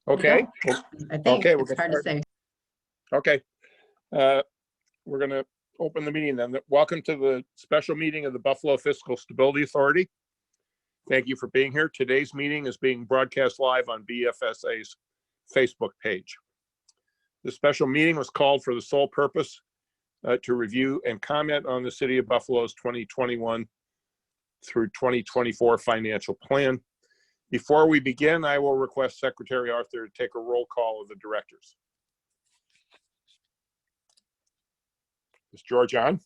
Okay. I think Okay, it's hard to say. Okay. We're going to open the meeting then. Welcome to the special meeting of the Buffalo Fiscal Stability Authority. Thank you for being here. Today's meeting is being broadcast live on BFSA's Facebook page. The special meeting was called for the sole purpose to review and comment on the City of Buffalo's 2021 through 2024 financial plan. Before we begin, I will request Secretary Arthur to take a roll call of the directors. Is George on?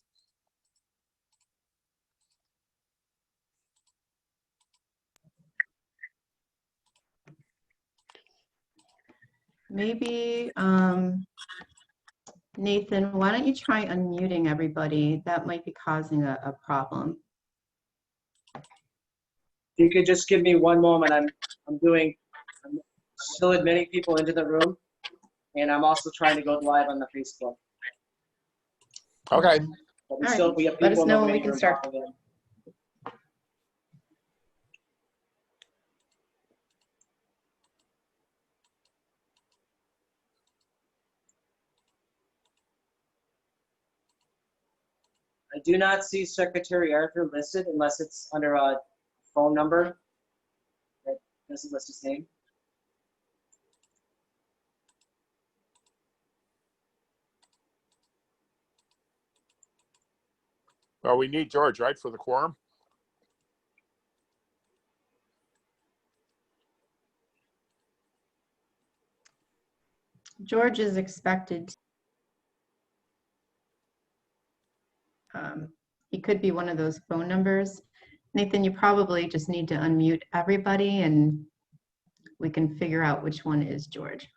Maybe, Nathan, why don't you try unmuting everybody? That might be causing a problem. You could just give me one moment. I'm still admitting people into the room, and I'm also trying to go live on the Facebook. Okay. But Let we have us people in know the when we waiting can room start. popping in. I do not see Secretary Arthur listed unless it's under a phone number that doesn't list his name. Well, we need George, right, for the quorum? George is expected. He could be one of those phone numbers. Nathan, you probably just need to unmute everybody and we can figure out which one is George.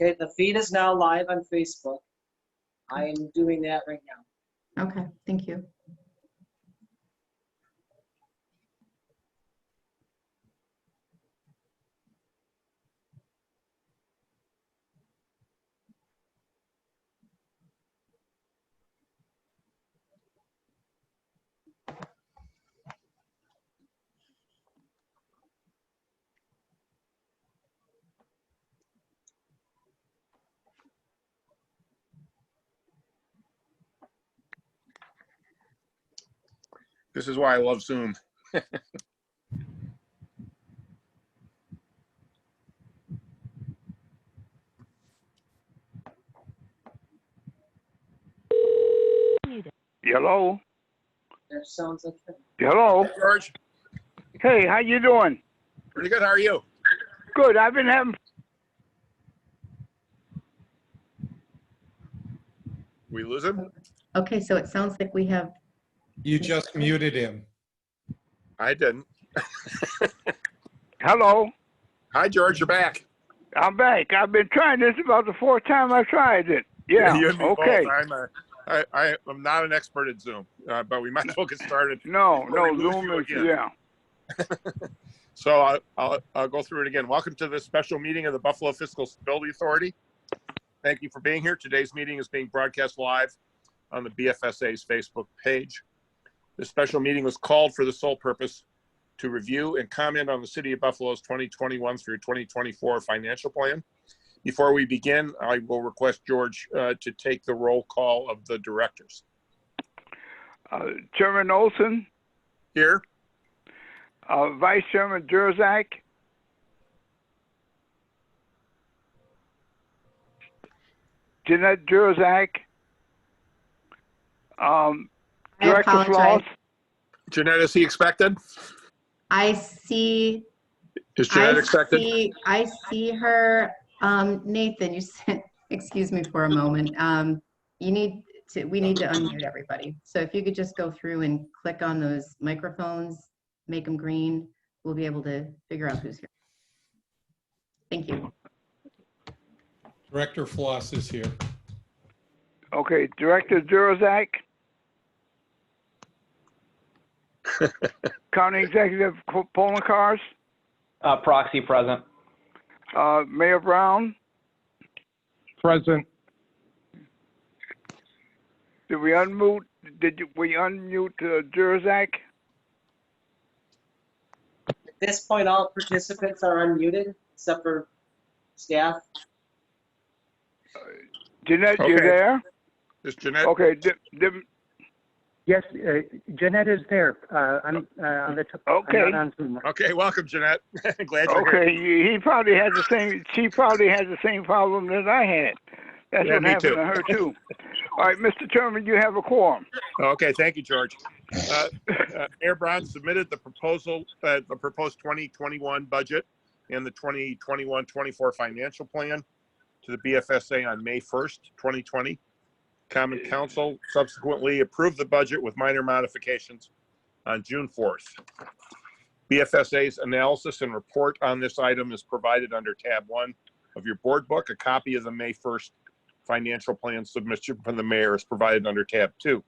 Okay, the feed is now live on Facebook. I am doing that right now. Okay, thank you. This is why I love Zoom. Hello. That sounds like it. Hello. Hey, George. Hey, how you doing? Pretty good. How are you? Good. I've been having. We lose him? Okay, so it sounds like we have. You just muted him. I didn't. Hello. Hi, George. You're back. I'm back. I've been trying this about the fourth time I tried it. Yeah. You and me Okay. both. I'm not an expert at Zoom, but we might as well get started. No, before we lose Zoom you is again. yeah. So I'll go through it again. Welcome to this special meeting of the Buffalo Fiscal Stability Authority. Thank you for being here. Today's meeting is being broadcast live on the BFSA's Facebook page. This special meeting was called for the sole purpose to review and comment on the City of Buffalo's 2021 through 2024 financial plan. Before we begin, I will request George to take the roll call of the directors. Chairman Olson, Here. Vice Chairman Jerzak, Jeanette Jerzak, Director apologize. Floss. Jeanette, is he expected? I see. Is Jeanette expected? I see her. Nathan, you said, excuse me for a moment. We need to unmute everybody. So if you could just go through and click on those microphones, make them green, we'll be able to figure out who's here. Thank you. Director Floss is here. Okay, Director Jerzak. County Executive Poloncarz. Proxy present. Mayor Brown. Present. Did we unmute? We unmute Jerzak? this point, all participants are unmuted except for staff. Jeanette, you Okay. there? Is Jeanette? Okay. Yes, Jeanette is there. I'm on the. Okay. I'm not on Zoom. Okay, welcome, Jeanette. Glad you're here. Okay, he probably has the same. She probably has the same problem that I had. That's Yeah, what me happened too. to her too. All right, Mr. Chairman, you have a quorum. Okay, thank you, George. Mayor Brown submitted the proposed 2021 budget and the 2021-24 financial plan to the BFSA on May 1st, 2020. Common Council subsequently approved the budget with minor modifications on June 4th. BFSA's analysis and report on this item is provided under tab 1 of your board book. A copy of the May 1st financial plan submission from the mayor is provided under tab 2.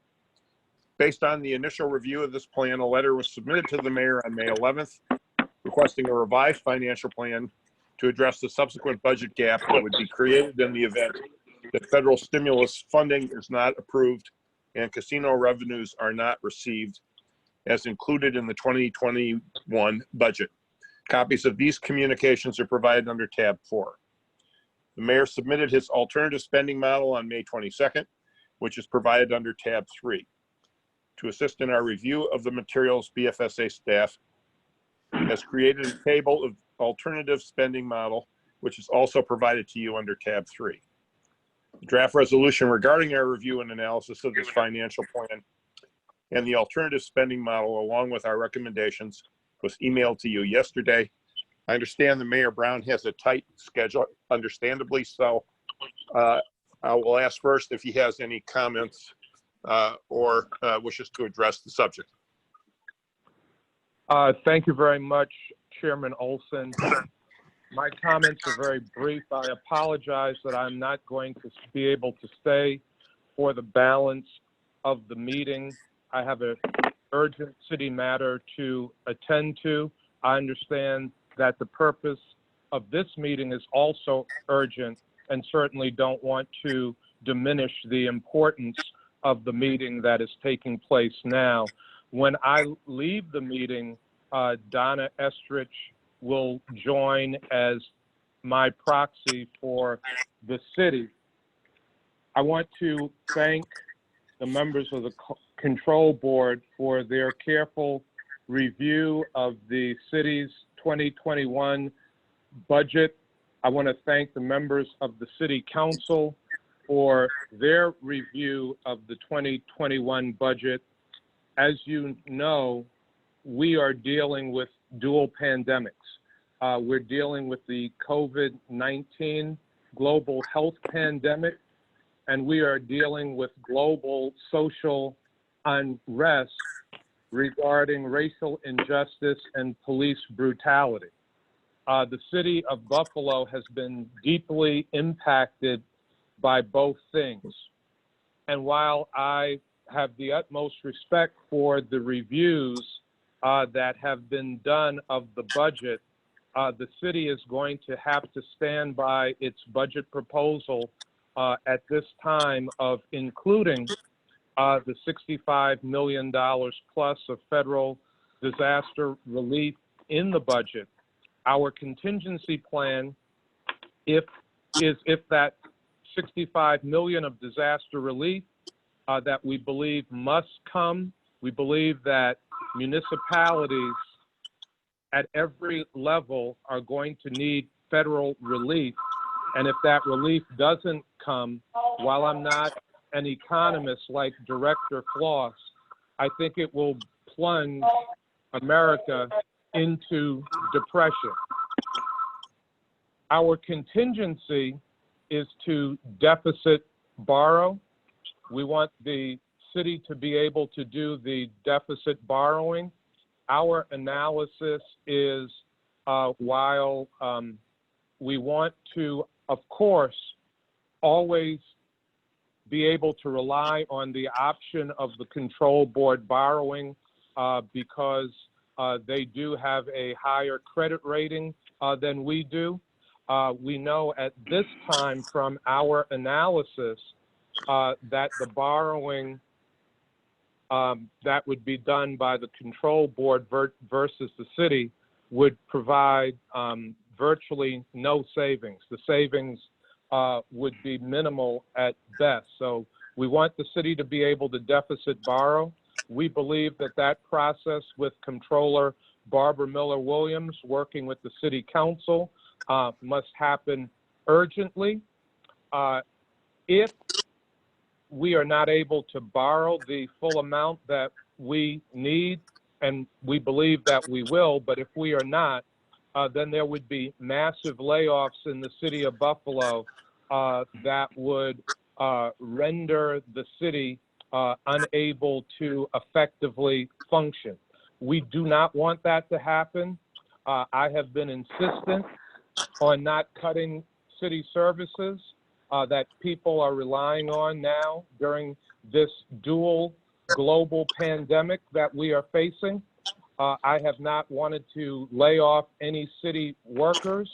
Based on the initial review of this plan, a letter was submitted to the mayor on May 11th requesting a revised financial plan to address the subsequent budget gap that would be created in the event that federal stimulus funding is not approved and casino revenues are not received as included in the 2021 budget. Copies of these communications are provided under tab 4. The mayor submitted his alternative spending model on May 22nd, which is provided under tab 3. To assist in our review of the materials, BFSA staff has created a table of alternative spending model, which is also provided to you under tab 3. The draft resolution regarding our review and analysis of this financial plan and the alternative spending model, along with our recommendations, was emailed to you yesterday. I understand that Mayor Brown has a tight schedule, understandably so. I will ask first if he has any comments or wishes to address the subject. Thank you very much, Chairman Olson. My comments are very brief. I apologize that I'm not going to be able to stay for the balance of the meeting. I have an urgent city matter to attend to. I understand that the purpose of this meeting is also urgent and certainly don't want to diminish the importance of the meeting that is taking place now. When I leave the meeting, Donna Estrich will join as my proxy for the city. I want to thank the members of the control board for their careful review of the city's 2021 budget. I want to thank the members of the city council for their review of the 2021 budget. As you know, we are dealing with dual pandemics. We're dealing with the COVID-19 global health pandemic, and we are dealing with global social unrest regarding racial injustice and police brutality. The city of Buffalo has been deeply impacted by both things. And while I have the utmost respect for the reviews that have been done of the budget, the city is going to have to stand by its budget proposal at this time of including the $65 million plus of federal disaster relief in the budget. Our contingency plan, if that $65 million of disaster relief that we believe must come, we believe that municipalities at every level are going to need federal relief. And if that relief doesn't come, while I'm not an economist like Director Floss, I think it will plunge America into depression. Our contingency is to deficit borrow. We want the city to be able to do the deficit borrowing. Our analysis is while we want to, of course, always be able to rely on the option of the control board borrowing because they do have a higher credit rating than we do. We know at this time from our analysis that the borrowing that would be done by the control board versus the city would provide virtually no savings. The savings would be minimal at best. So we want the city to be able to deficit borrow. We believe that that process with Comptroller Barbara Miller-Williams working with the City Council must happen urgently. If we are not able to borrow the full amount that we need, and we believe that we will, but if we are not, then there would be massive layoffs in the city of Buffalo that would render the city unable to effectively function. We do not want that to happen. I have been insistent on not cutting city services that people are relying on now during this dual global pandemic that we are facing. I have not wanted to lay off any city workers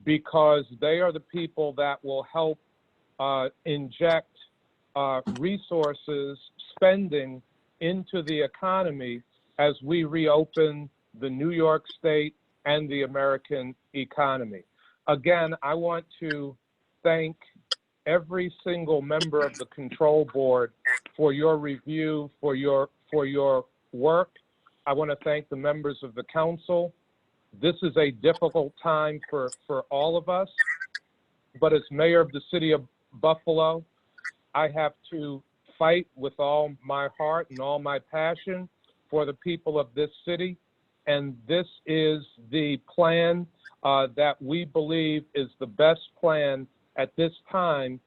because they are the people that will help inject resources, spending into the economy as we reopen the New York State and the American economy. Again, I want to thank every single member of the control board for your review, for your work. I want to thank the members of the council. This is a difficult time for all of us, but as mayor of the city of Buffalo, I have to fight with all my heart and all my passion for the people of this city. And this is the plan that we believe is the best plan at this time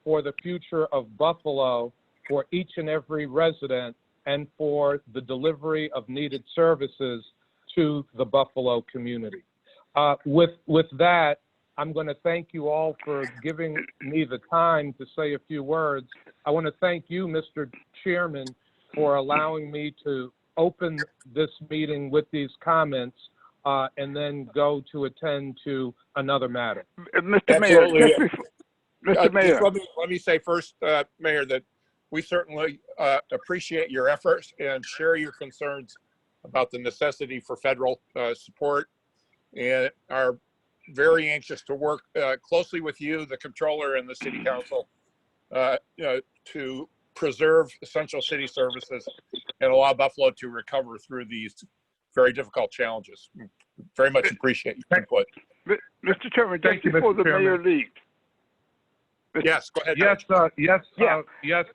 for the future of Buffalo, for each and every resident, and for the delivery of needed services to the Buffalo community. With that, I'm going to thank you all for giving me the time to say a few words. I want to thank you, Mr. Chairman, for allowing me to open this meeting with these comments and then go to attend to another matter. Mr. Mayor, Absolutely. Mr. Mayor. Just let me say first, Mayor, that we certainly appreciate your efforts and share your concerns about the necessity for federal support, and are very anxious to work closely with you, the controller, and the city council to preserve essential city services and allow Buffalo to recover through these very difficult challenges. Very much appreciate your input. Mr. Chairman, Thank just you, before Mr. the mayor Chairman. leaves. Yes, go ahead. Yes,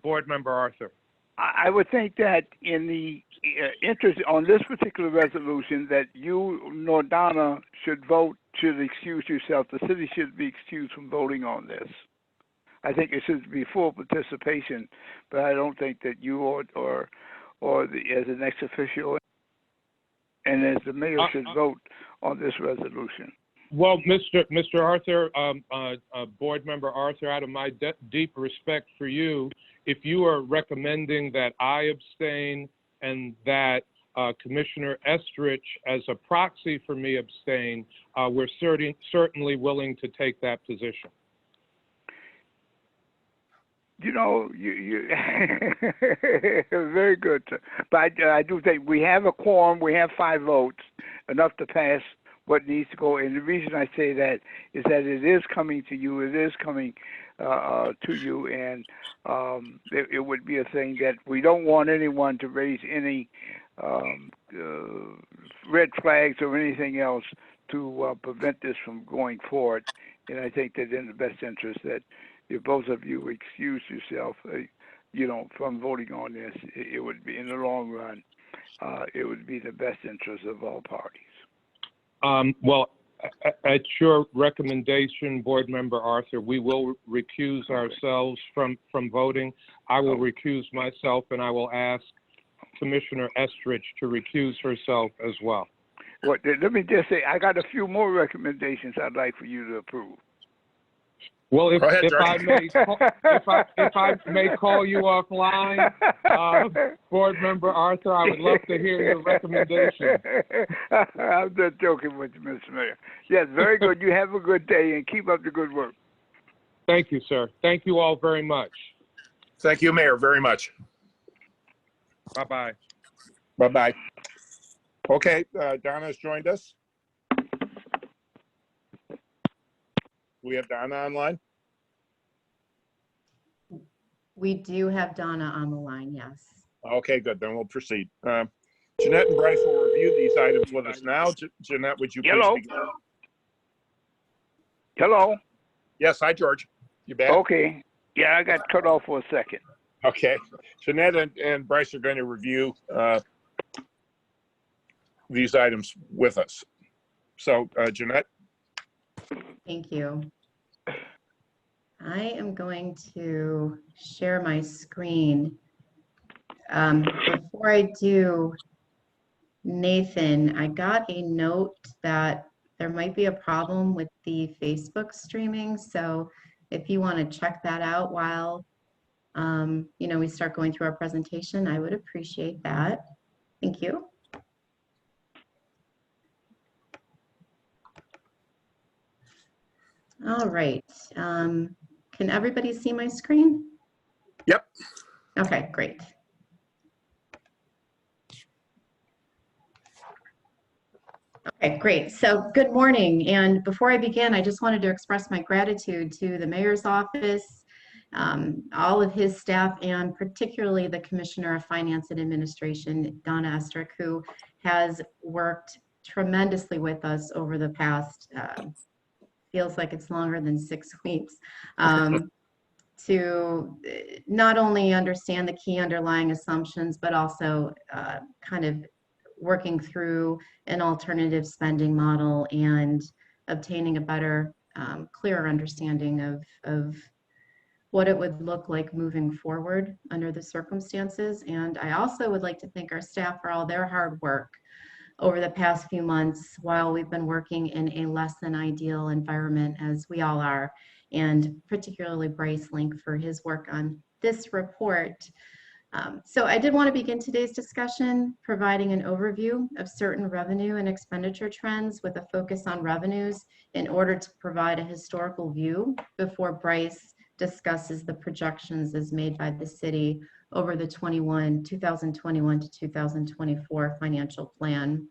Board Member Arthur. I would think that in the interest on this particular resolution that you, Nordana, should excuse yourself. The city should be excused from voting on this. I think it should be full participation, but I don't think that you or as an ex officio and as the mayor should vote on this resolution. Well, Mr. Arthur, Board Member Arthur, out of my deep respect for you, if you are recommending that I abstain and that Commissioner Estrich, as a proxy for me, abstain, we're certainly willing to take that position. You know, you very good. But I do think we have a quorum. We have 5 votes, enough to pass what needs to go. And the reason I say that is that it is coming to you. It is coming to you, and it would be a thing that we don't want anyone to raise any red flags or anything else to prevent this from going forward. And I think that in the best interest that if both of you excuse yourself, from voting on this, it would be in the long run, it would be the best interest of all parties. Well, at your recommendation, Board Member Arthur, we will recuse ourselves from voting. I will recuse myself, and I will ask Commissioner Estrich to recuse herself as well. Well, let me just say, I got a few more recommendations I'd like for you to approve. Well, if ahead, I may call you offline, Board Member Arthur, I would love to hear your recommendation. I'm just joking with you, Mr. Mayor. Yes, very good. You have a good day and keep up the good work. Thank you, sir. Thank you all very much. Thank you, Mayor, very much. Bye-bye. Bye-bye. Okay, Donna has joined us. We have Donna online. We do have Donna on the line, yes. Okay, good. Then we'll proceed. Jeanette and Bryce will review these items with us now. Jeanette, would you please Hello. begin? Hello? Yes, hi, George. You back? Okay. Yeah, I got cut off for a second. Okay. Jeanette and Bryce are going to review these items with us. So, Jeanette? Thank you. I am going to share my screen. Before I do, Nathan, I got a note that there might be a problem with the Facebook streaming. So if you want to check that out while we start going through our presentation, I would appreciate that. Thank you. All right. Can everybody see my screen? Yep. Okay, great. Okay, great. So good morning. And before I begin, I just wanted to express my gratitude to the mayor's office, all of his staff, and particularly the Commissioner of Finance and Administration, Donna Estrick, who has worked tremendously with us over the past, feels like it's longer than 6 weeks, to not only understand the key underlying assumptions, but also kind of working through an alternative spending model and obtaining a better, clearer understanding of what it would look like moving forward under the circumstances. And I also would like to thank our staff for all their hard work over the past few months while we've been working in a less than ideal environment, as we all are, and particularly Bryce Link for his work on this report. So I did want to begin today's discussion providing an overview of certain revenue and expenditure trends with a focus on revenues in order to provide a historical view before Bryce discusses the projections as made by the city over the 2021 to 2024 financial plan.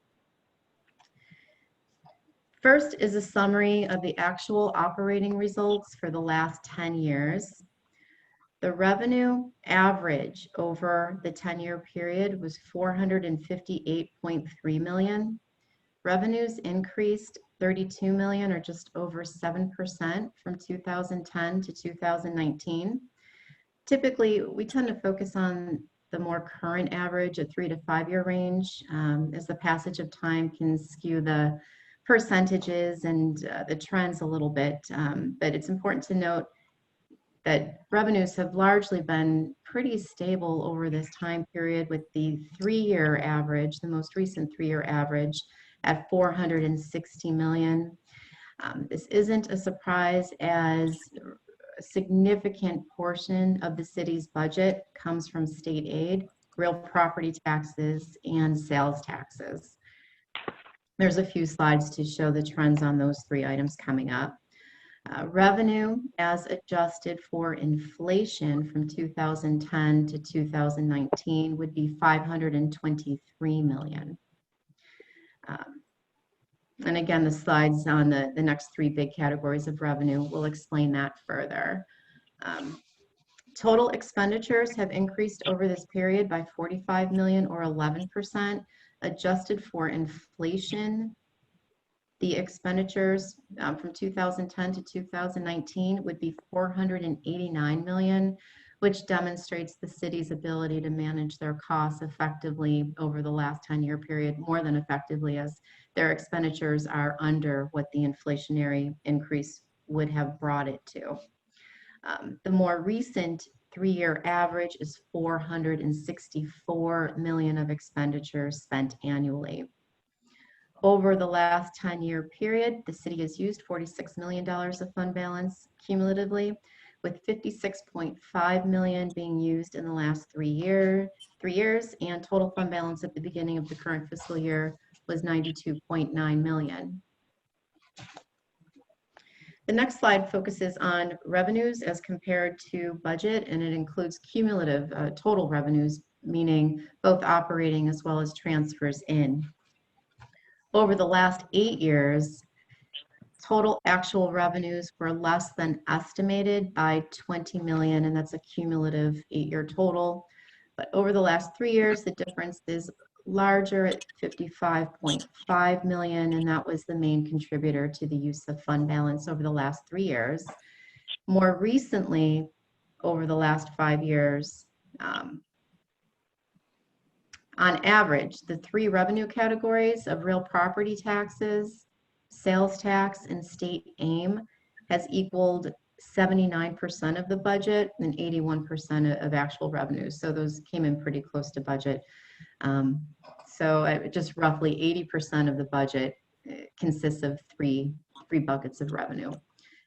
First is a summary of the actual operating results for the last 10 years. The revenue average over the 10-year period was $458.3 million. Revenues increased $32 million, or just over 7% from 2010 to 2019. Typically, we tend to focus on the more current average, a 3 to 5 year range, as the passage of time can skew the percentages and the trends a little bit. But it's important to note that revenues have largely been pretty stable over this time period, with the 3-year average, the most recent 3-year average, at $460 million. This isn't a surprise, as a significant portion of the city's budget comes from state aid, real property taxes, and sales taxes. There's a few slides to show the trends on those 3 items coming up. Revenue as adjusted for inflation from 2010 to 2019 would be $523 million. And again, the slides on the next 3 big categories of revenue will explain that further. Total expenditures have increased over this period by $45 million, or 11%. Adjusted for inflation, the expenditures from 2010 to 2019 would be $489 million, which demonstrates the city's ability to manage their costs effectively over the last 10-year period, more than effectively, as their expenditures are under what the inflationary increase would have brought it to. The more recent 3-year average is $464 million of expenditures spent annually. Over the last 10-year period, the city has used $46 million of fund balance cumulatively, with $56.5 million being used in the last 3 years, and total fund balance at the beginning of the current fiscal year was $92.9 million. The next slide focuses on revenues as compared to budget, and it includes cumulative total revenues, meaning both operating as well as transfers in. over the last 8 years, total actual revenues were less than estimated by 20 million, and that's a cumulative 8-year total. But over the last 3 years, the difference is larger at 55.5 million, and that was the main contributor to the use of fund balance over the last 3 years. More recently, over the last 5 years, on average, the 3 revenue categories of real property taxes, sales tax, and state aim has equaled 79% of the budget and 81% of actual revenues. So those came in pretty close to budget. So just roughly 80% of the budget consists of three buckets of revenue.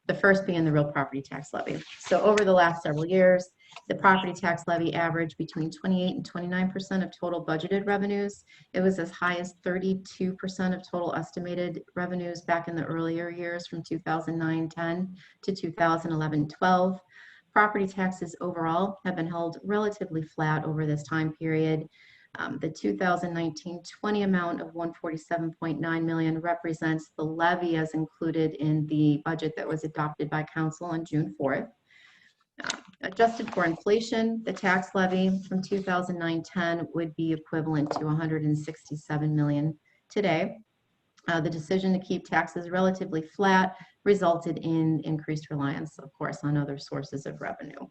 The first being the real property tax levy. So over the last several years, the property tax levy averaged between 28 and 29% of total budgeted revenues. It was as high as 32% of total estimated revenues back in the earlier years from 2009-10 to 2011-12. Property taxes overall have been held relatively flat over this time period. The 2019-20 amount of 147.9 million represents the levy as included in the budget that was adopted by council on June 4th. Adjusted for inflation, the tax levy from 2009-10 would be equivalent to 167 million today. The decision to keep taxes relatively flat resulted in increased reliance, of course, on other sources of revenue.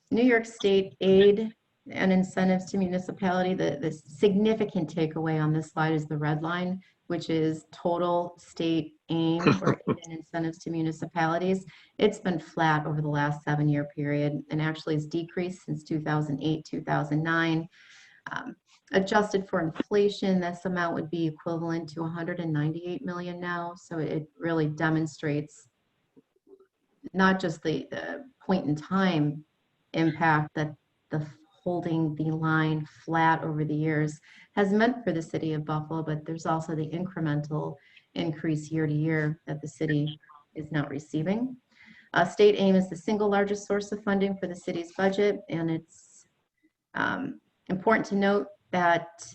New York State aid and incentives to municipality, the significant takeaway on this slide is the red line, which is total state aim or aid and incentives to municipalities. It's been flat over the last 7-year period and actually has decreased since 2008, 2009. Adjusted for inflation, this amount would be equivalent to 198 million now. So it really demonstrates not just the point in time impact that the holding the line flat over the years has meant for the city of Buffalo, but there's also the incremental increase year to year that the city is now receiving. State aim is the single largest source of funding for the city's budget, and it's important to note that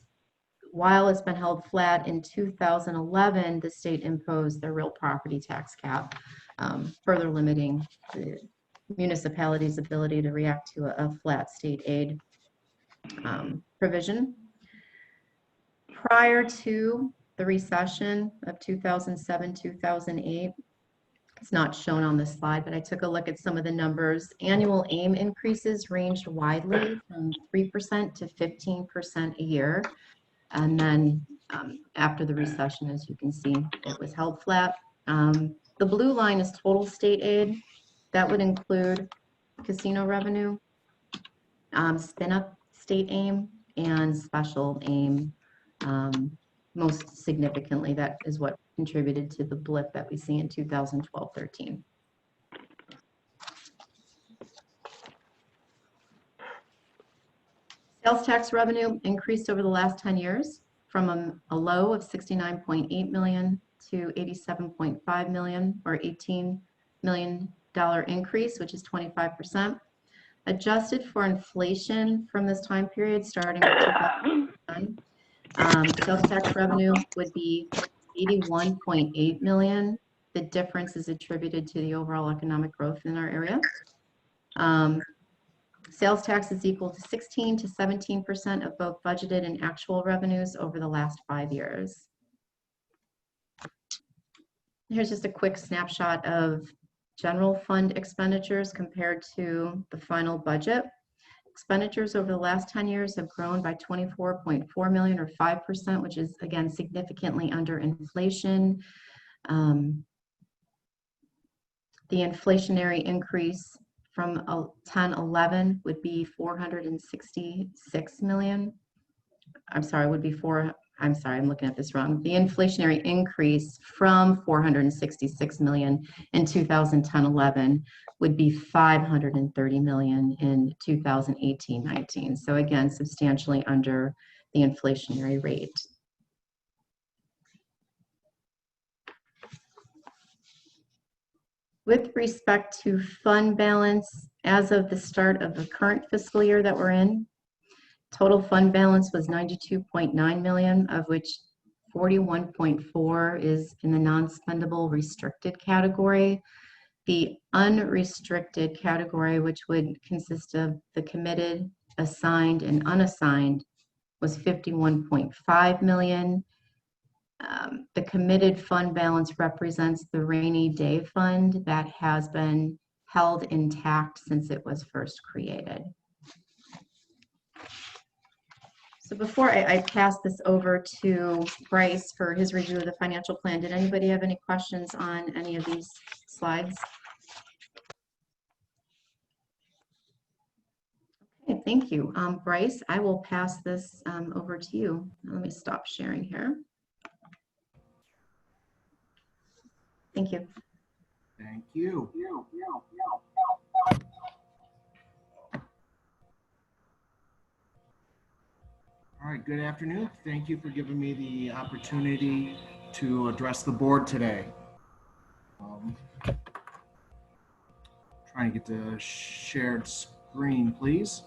while it's been held flat in 2011, the state imposed the real property tax cap, further limiting the municipalities' ability to react to a flat state aid provision. Prior to the recession of 2007-2008, it's not shown on this slide, but I took a look at some of the numbers. Annual aim increases ranged widely from 3% to 15% a year. And then after the recession, as you can see, it was held flat. The blue line is total state aid. That would include casino revenue, spin-up state aim, and special aim. Most significantly, that is what contributed to the blip that we see in 2012-13. Sales tax revenue increased over the last 10 years from a low of 69.8 million to 87.5 million, or $18 million increase, which is 25%. Adjusted for inflation from this time period, starting with 2009, sales tax revenue would be 81.8 million. The difference is attributed to the overall economic growth in our area. Sales tax is equal to 16 to 17% of both budgeted and actual revenues over the last 5 years. Here's just a quick snapshot of general fund expenditures compared to the final budget. Expenditures over the last 10 years have grown by 24.4 million, or 5%, which is again significantly under inflation. The inflationary increase from 10-11 would be 466 million. I'm sorry, I'm looking at this wrong. The inflationary increase from 466 million in 2010-11 would be 530 million in 2018-19. So again, substantially under the inflationary rate. With respect to fund balance, as of the start of the current fiscal year that we're in, Total fund balance was 92.9 million, of which 41.4 is in the non-spendable restricted category. The unrestricted category, which would consist of the committed, assigned, and unassigned, was 51.5 million. The committed fund balance represents the rainy day fund that has been held intact since it was first created. So before I pass this over to Bryce for his review of the financial plan, did anybody have any questions on any of these slides? Okay, thank you. Bryce, I will pass this over to you. Let me stop sharing here. Thank you. Thank you. All right, good afternoon. Thank you for giving me the opportunity to address the board today. Trying to get the shared screen, please.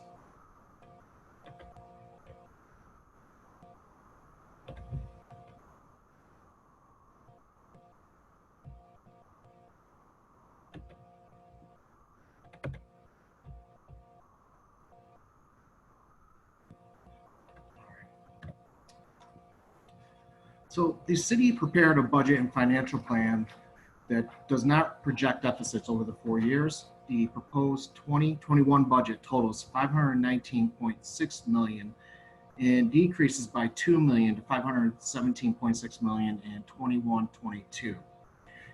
So the city prepared a budget and financial plan that does not project deficits over the 4 years. The proposed 2021 budget totals $519.6 million and decreases by $2 million to $517.6 million in 21-22.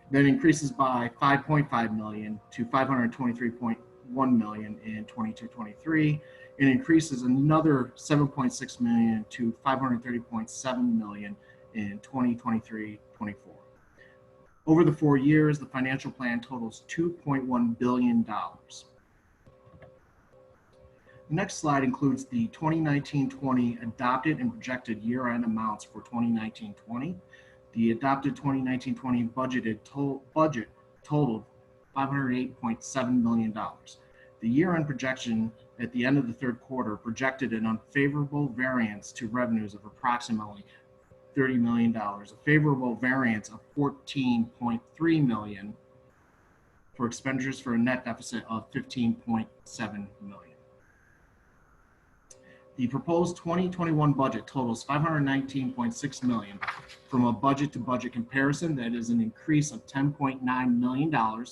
Then increases by $5.5 million to $523.1 million in 22-23, and increases another $7.6 million to $530.7 million in 2023-24. Over the 4 years, the financial plan totals $2.1 billion. The next slide includes the 2019-20 adopted and projected year-end amounts for 2019-20. The adopted 2019-20 budget totaled $508.7 million. The year-end projection at the end of the third quarter projected an unfavorable variance to revenues of approximately $30 million, a favorable variance of $14.3 million for expenditures for a net deficit of $15.7 million. The proposed 2021 budget totals $519.6 million. From a budget to budget comparison, that is an increase of $10.9 million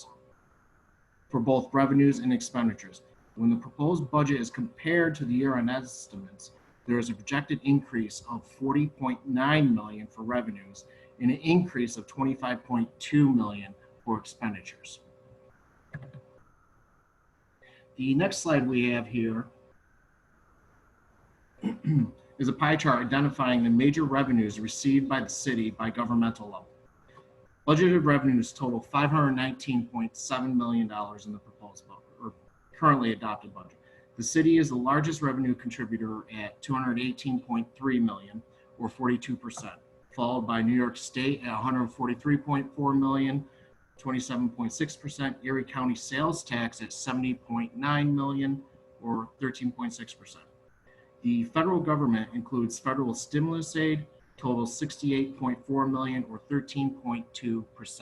for both revenues and expenditures. When the proposed budget is compared to the year-end estimates, there is a projected increase of $40.9 million for revenues and an increase of $25.2 million for expenditures. The next slide we have here is a pie chart identifying the major revenues received by the city by governmental level. Budgeted revenues total $519.7 million in the proposed budget, or currently adopted budget. The city is the largest revenue contributor at $218.3 million, or 42%, followed by New York State at $143.4 million, 27.6%, Erie County sales tax at $70.9 million, or 13.6%. The federal government includes federal stimulus aid, totals $68.4 million, or 13.2%.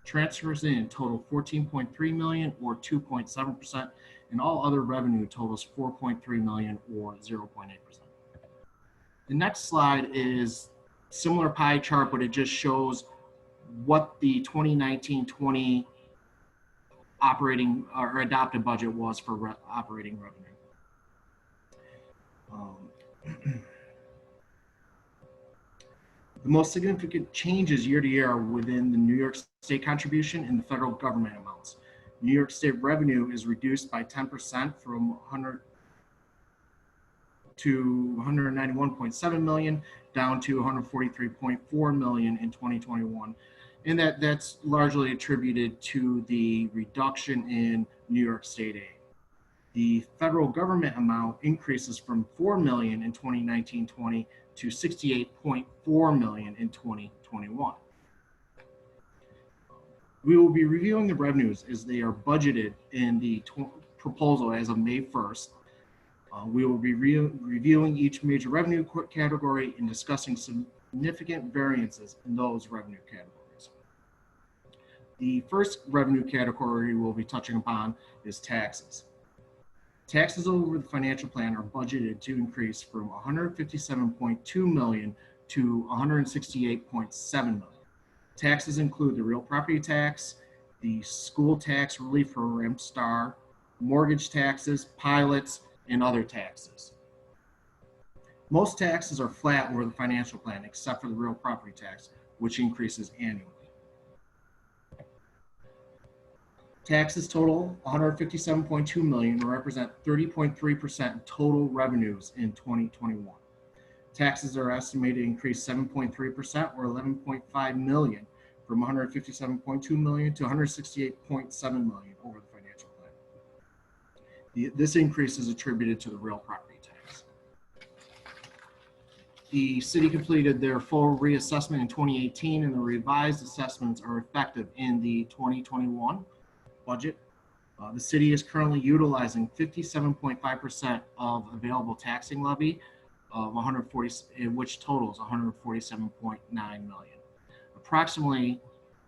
Transfers in total $14.3 million, or 2.7%, and all other revenue totals $4.3 million, or 0.8%. The next slide is similar pie chart, but it just shows what the 2019-20 operating or adopted budget was for operating revenue. The most significant changes year to year are within the New York State contribution and the federal government amounts. New York State revenue is reduced by 10% from 100 to 191.7 million down to 143.4 million in 2021. And that's largely attributed to the reduction in New York State aid. The federal government amount increases from 4 million in 2019-20 to 68.4 million in 2021. We will be reviewing the revenues as they are budgeted in the proposal as of May 1st. We will be reviewing each major revenue category and discussing significant variances in those revenue categories. The first revenue category we'll be touching upon is taxes. Taxes over the financial plan are budgeted to increase from $157.2 million to $168.7 million. Taxes include the real property tax, the school tax relief program, STAR, mortgage taxes, pilots, and other taxes. Most taxes are flat over the financial plan except for the real property tax, which increases annually. Taxes total $157.2 million and represent 30.3% of total revenues in 2021. Taxes are estimated to increase 7.3% or $11.5 million from $157.2 million to $168.7 million over the financial plan. This increase is attributed to the real property tax. The city completed their full reassessment in 2018 and the revised assessments are effective in the 2021 budget. The city is currently utilizing 57.5% of available taxing levy of 140, which totals 147.9 million. Approximately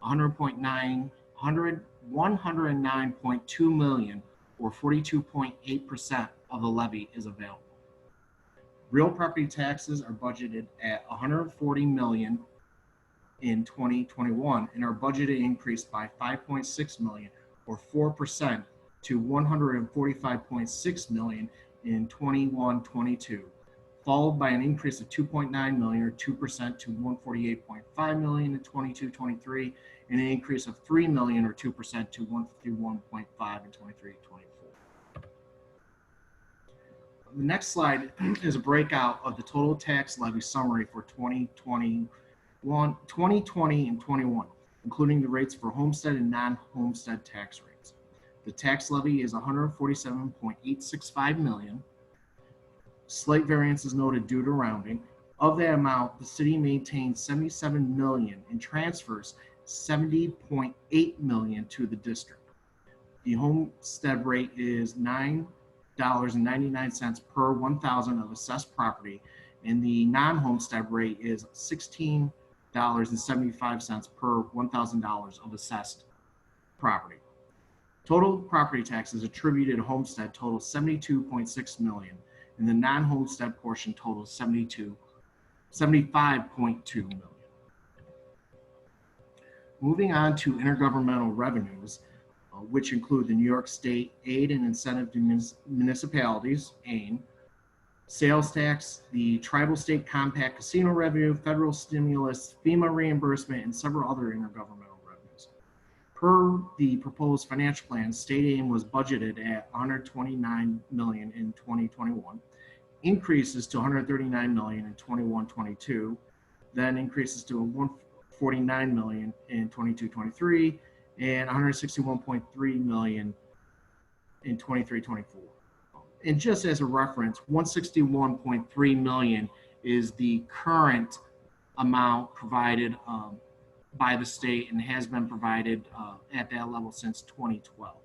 109.2 million or 42.8% of the levy is available. Real property taxes are budgeted at 140 million in 2021 and are budgeted increase by 5.6 million or 4% to 145.6 million in 21-22, followed by an increase of 2.9 million or 2% to 148.5 million in 22-23, and an increase of 3 million or 2% to 151.5 in 23-24. The next slide is a breakout of the total tax levy summary for 2020 and 21, including the rates for homestead and non-homestead tax rates. The tax levy is 147.865 million. Slight variance is noted due to rounding. Of that amount, the city maintains 77 million and transfers 70.8 million to the district. The homestead rate is $9.99 per 1,000 of assessed property, and the non-homestead rate is $16.75 per $1,000 of assessed property. Total property taxes attributed to homestead total 72.6 million, and the non-homestead portion totals 75.2 million. Moving on to intergovernmental revenues, which include the New York State Aid and Incentive to Municipalities, AIM, sales tax, the Tribal State Compact casino revenue, federal stimulus, FEMA reimbursement, and several other intergovernmental revenues. Per the proposed financial plan, state aid was budgeted at 129 million in 2021, increases to 139 million in 21-22, then increases to 149 million in 22-23, and 161.3 million in 23-24. And just as a reference, 161.3 million is the current amount provided by the state and has been provided at that level since 2012.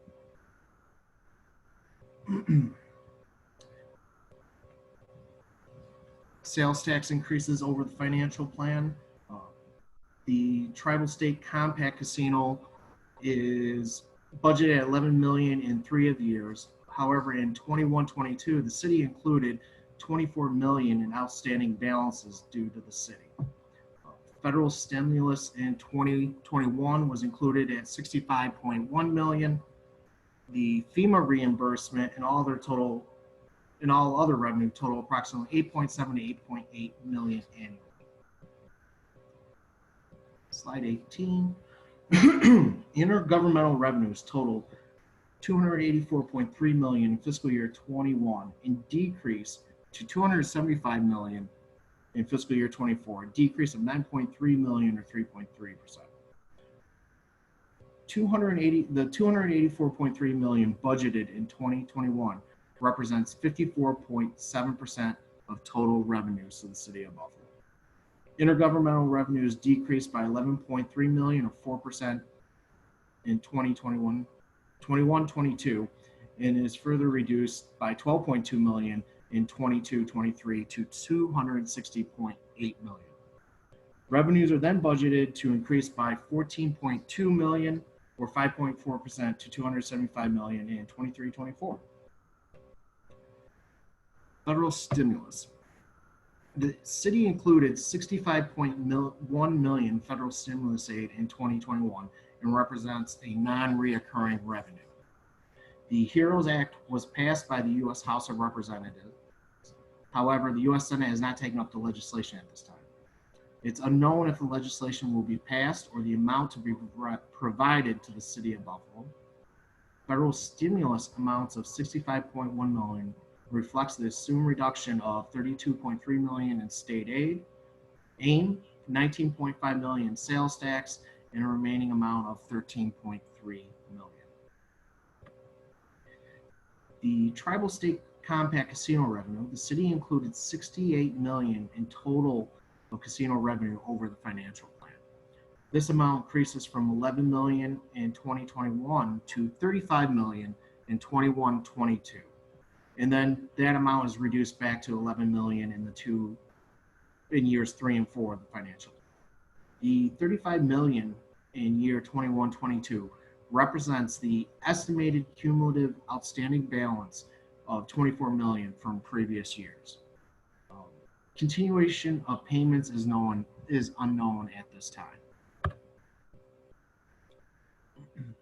Sales tax increases over the financial plan. The Tribal State Compact Casino is budgeted at 11 million in 3 of the years. However, in 21-22, the city included 24 million in outstanding balances due to the city. Federal stimulus in 2021 was included at 65.1 million. The FEMA reimbursement and all other revenue total approximately 8.7 to 8.8 million annually. Slide 18. Intergovernmental revenues total 284.3 million in fiscal year 21 and decrease to 275 million in fiscal year 24, a decrease of 9.3 million or 3.3%. The 284.3 million budgeted in 2021 represents 54.7% of total revenues to the city of Buffalo. Intergovernmental revenues decreased by 11.3 million or 4% in 2021, 21-22, and is further reduced by 12.2 million in 22-23 to 260.8 million. Revenues are then budgeted to increase by 14.2 million or 5.4% to 275 million in 23-24. Federal stimulus. The city included 65.1 million federal stimulus aid in 2021 and represents a non-reoccurring revenue. The HEROES Act was passed by the U.S. House of Representatives. However, the U.S. Senate has not taken up the legislation at this time. It's unknown if the legislation will be passed or the amount to be provided to the city of Buffalo. Federal stimulus amounts of 65.1 million reflects the assumed reduction of 32.3 million in state aid, AIM, 19.5 million sales tax, and a remaining amount of 13.3 million. The tribal state compact casino revenue, the city included 68 million in total of casino revenue over the financial plan. This amount increases from 11 million in 2021 to 35 million in 21-22. And then that amount is reduced back to 11 million in years 3 and 4 of the financial plan. The 35 million in year 21-22 represents the estimated cumulative outstanding balance of 24 million from previous years. Continuation of payments is unknown at this time.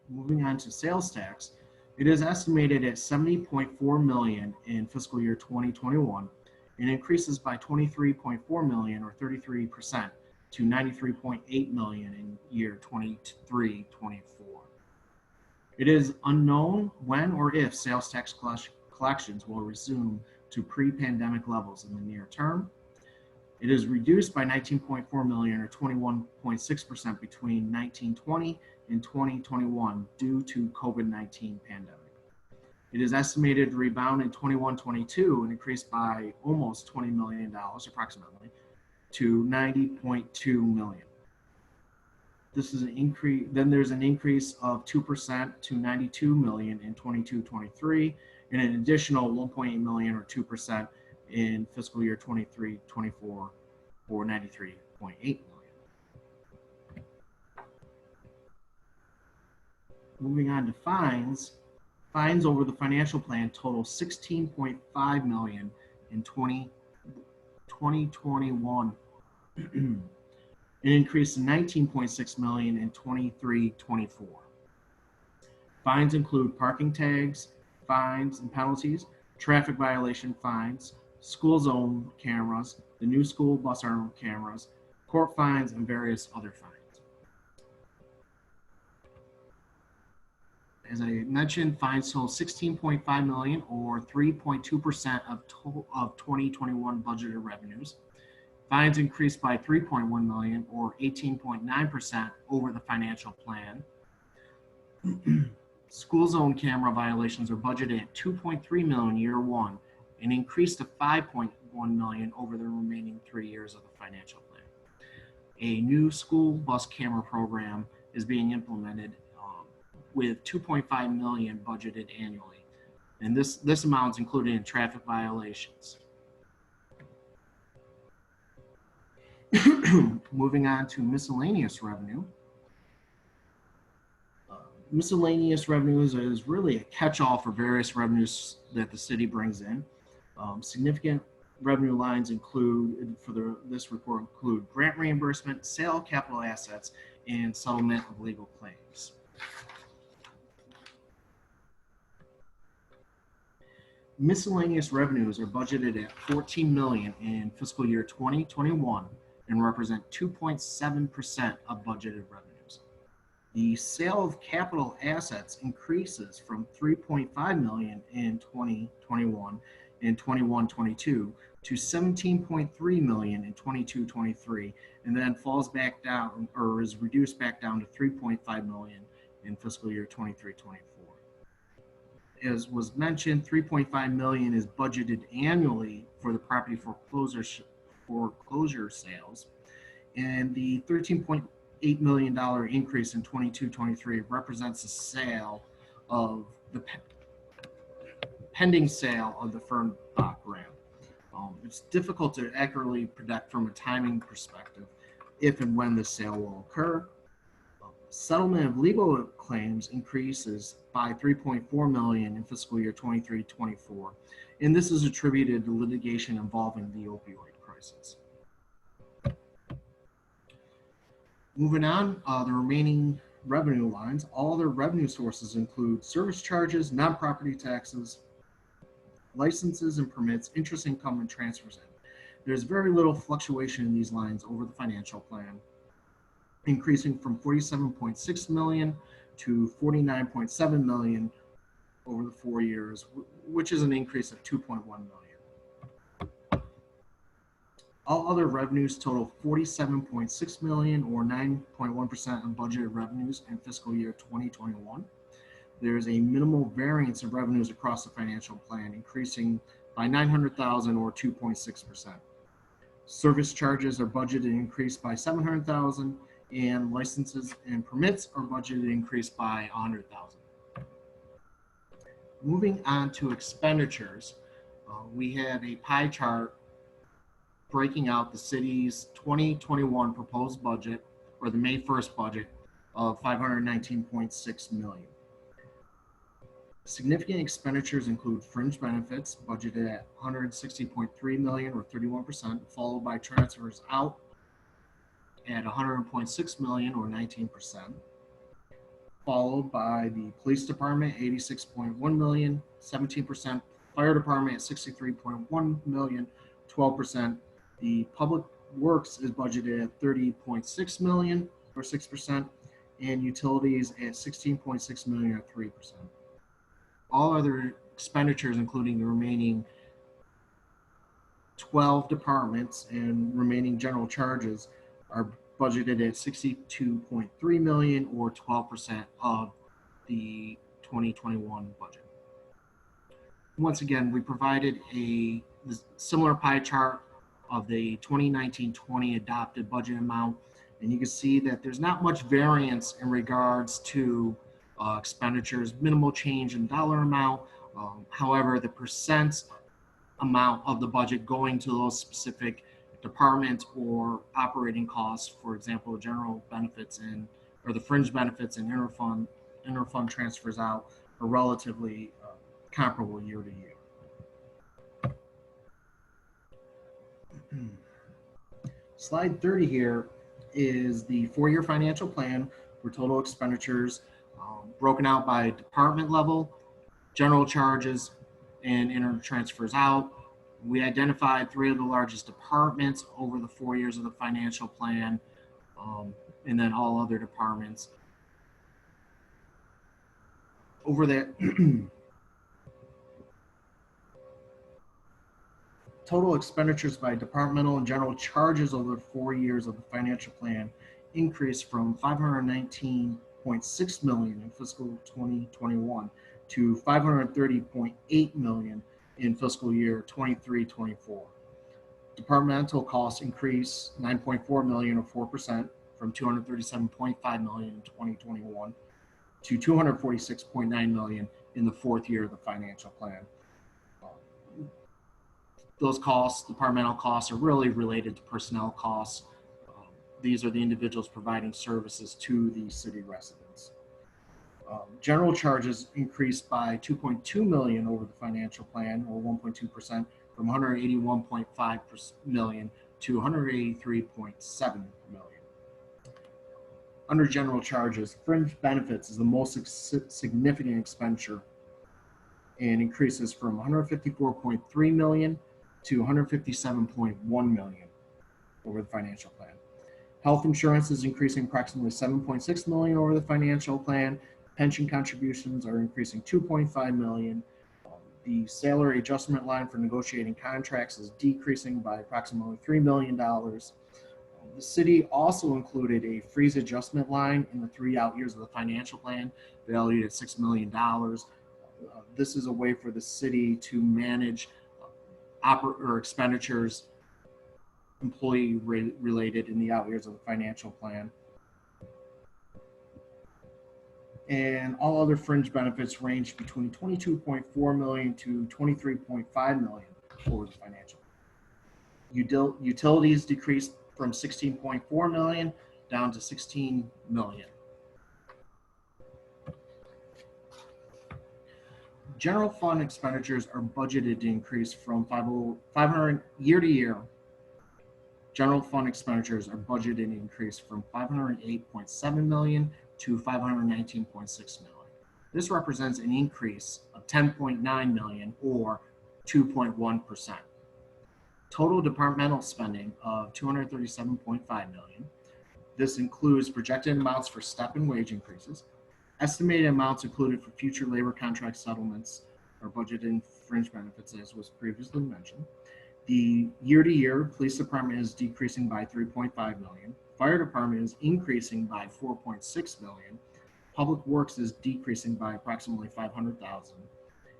Moving on to sales tax, it is estimated at 70.4 million in fiscal year 2021 and increases by 23.4 million or 33% to 93.8 million in year 23-24. It is unknown when or if sales tax collections will resume to pre-pandemic levels in the near term. It is reduced by 19.4 million or 21.6% between 1920 and 2021 due to COVID-19 pandemic. It is estimated to rebound in 21-22 and increase by almost $20 million approximately to 90.2 million. This is an increase. Then there's an increase of 2% to 92 million in 22-23 and an additional 1.8 million or 2% in fiscal year 23-24 for 93.8 million. Moving on to fines. Fines over the financial plan total 16.5 million in 2021, an increase to 19.6 million in 23-24. Fines include parking tags, fines and penalties, traffic violation fines, school zone cameras, the new school bus arm cameras, court fines, and various other fines. As I mentioned, fines total 16.5 million or 3.2% of 2021 budgeted revenues. Fines increased by 3.1 million or 18.9% over the financial plan. School zone camera violations are budgeted at 2.3 million year one and increased to 5.1 million over the remaining 3 years of the financial plan. A new school bus camera program is being implemented with 2.5 million budgeted annually. And this amount is included in traffic violations. Moving on to miscellaneous revenue. Miscellaneous revenues is really a catch-all for various revenues that the city brings in. Significant revenue lines include, this report include grant reimbursement, sale of capital assets, and settlement of legal claims. Miscellaneous revenues are budgeted at 14 million in fiscal year 2021 and represent 2.7% of budgeted revenues. The sale of capital assets increases from 3.5 million in 2021 and 21-22 to 17.3 million in 22-23, and then falls back down or is reduced back down to 3.5 million in fiscal year 23-24. As was mentioned, 3.5 million is budgeted annually for the property foreclosure sales, and the $13.8 million increase in 22-23 represents the sale of pending sale of the Fernbach ramp. It's difficult to accurately predict from a timing perspective if and when the sale will occur. Settlement of legal claims increases by $3.4 million in fiscal year 23-24, and this is attributed to litigation involving the opioid crisis. Moving on, the remaining revenue lines, all other revenue sources include service charges, non-property taxes, licenses and permits, interest income, and transfers in. There's very little fluctuation in these lines over the financial plan, increasing from $47.6 million to $49.7 million over the 4 years, which is an increase of $2.1 million. All other revenues total $47.6 million, or 9.1% of budgeted revenues in fiscal year 2021. There's a minimal variance of revenues across the financial plan, increasing by $900,000 or 2.6%. Service charges are budgeted increased by $700,000, and licenses and permits are budgeted increased by $100,000. Moving on to expenditures, we have a pie chart breaking out the city's 2021 proposed budget, or the May 1st budget, of $519.6 million. Significant expenditures include fringe benefits, budgeted at $160.3 million, or 31%, followed by transfers out at $100.6 million, or 19%, followed by the police department, $86.1 million, 17%, fire department at $63.1 million, 12%. The public works is budgeted at $30.6 million, or 6%, and utilities at $16.6 million, or 3%. All other expenditures, including the remaining 12 departments and remaining general charges, are budgeted at $62.3 million, or 12% of the 2021 budget. Once again, we provided a similar pie chart of the 2019-20 adopted budget amount, and you can see that there's not much variance in regards to expenditures, minimal change in dollar amount. However, the percent amount of the budget going to those specific departments or operating costs, for example, general benefits or the fringe benefits and interfund transfers out, are relatively comparable year to year. Slide 30 here is the 4-year financial plan for total expenditures, broken out by department level, general charges, and inter transfers out. We identified 3 of the largest departments over the 4 years of the financial plan, and then all other departments. Over there, total expenditures by departmental and general charges over the 4 years of the financial plan increased from $519.6 million in fiscal 2021 to $530.8 million in fiscal year 23-24. Departmental costs increased $9.4 million, or 4%, from $237.5 million in 2021 to $246.9 million in the 4th year of the financial plan. Those costs, departmental costs, are really related to personnel costs. These are the individuals providing services to the city residents. General charges increased by $2.2 million over the financial plan, or 1.2%, from $181.5 million to $183.7 million. Under general charges, fringe benefits is the most significant expenditure and increases from $154.3 million to $157.1 million over the financial plan. Health insurance is increasing approximately $7.6 million over the financial plan. Pension contributions are increasing $2.5 million. The salary adjustment line for negotiating contracts is decreasing by approximately $3 million. The city also included a freeze adjustment line in the 3 out years of the financial plan, valued at $6 million. This is a way for the city to manage expenditures employee related in the out years of the financial plan. And all other fringe benefits range between 22.4 million to 23.5 million over the financial. Utilities decreased from 16.4 million down to 16 million. General fund expenditures are budgeted to increase from 500 year to year. General fund expenditures are budgeted to increase from 508.7 million to 519.6 million. This represents an increase of 10.9 million or 2.1%. Total departmental spending of 237.5 million. This includes projected amounts for step and wage increases. Estimated amounts included for future labor contract settlements are budgeted in fringe benefits, as was previously mentioned. The year-to-year police department is decreasing by 3.5 million. Fire department is increasing by 4.6 million. Public works is decreasing by approximately 500,000.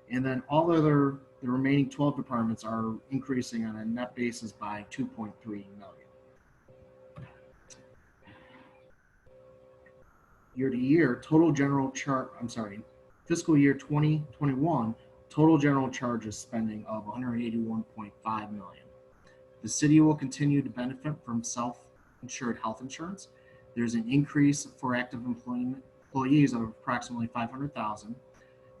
And then the remaining 12 departments are increasing on a net basis by 2.3 million. Year to year, fiscal year 2021, total general charges spending of 181.5 million. The city will continue to benefit from self-insured health insurance. There's an increase for active employees of approximately 500,000.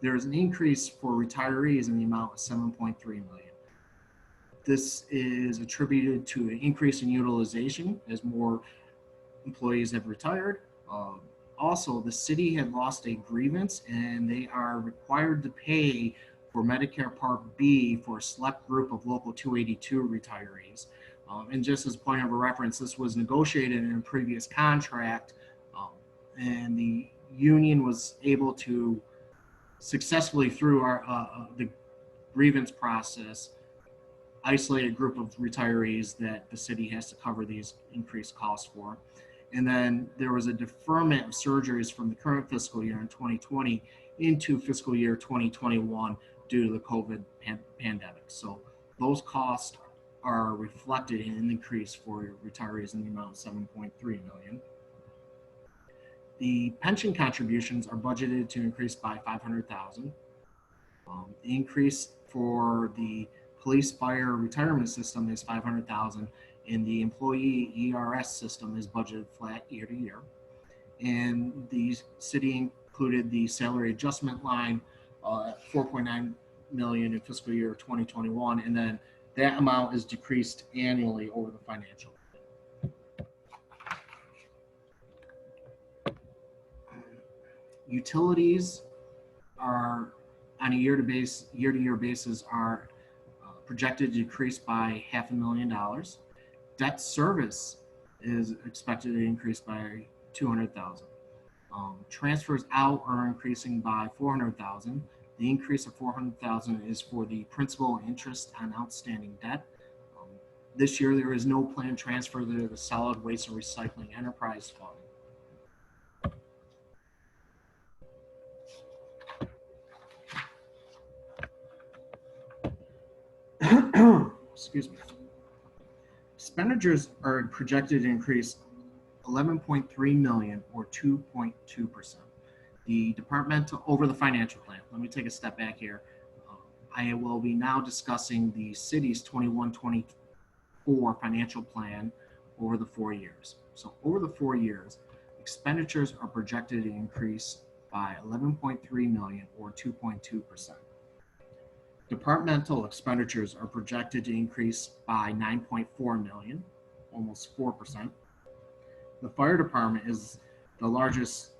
There is an increase for retirees in the amount of 7.3 million. This is attributed to an increase in utilization as more employees have retired. Also, the city had lost a grievance and they are required to pay for Medicare Part B for a select group of Local 282 retirees. And just as a point of a reference, this was negotiated in a previous contract, and the union was able to successfully, through the grievance process, isolate a group of retirees that the city has to cover these increased costs for. And then there was a deferment of surgeries from the current fiscal year in 2020 into fiscal year 2021 due to the COVID pandemic. So those costs are reflected in an increase for retirees in the amount of 7.3 million. The pension contributions are budgeted to increase by 500,000. The increase for the police fire retirement system is 500,000. And the employee ERS system is budgeted flat year to year. And the city included the salary adjustment line at 4.9 million in fiscal year 2021. And then that amount is decreased annually over the financial. Utilities are on a year-to-year basis are projected to decrease by $500,000. Debt service is expected to increase by 200,000. Transfers out are increasing by 400,000. The increase of 400,000 is for the principal and interest on outstanding debt. This year, there is no planned transfer to the solid waste and recycling enterprise fund. Excuse me. Expenditures are projected to increase 11.3 million or 2.2%. The departmental over the financial plan. Let me take a step back here. I will be now discussing the city's 21-24 financial plan over the 4 years. So over the 4 years, expenditures are projected to increase by 11.3 million or 2.2%. Departmental expenditures are projected to increase by 9.4 million, almost 4%. The fire department is the largest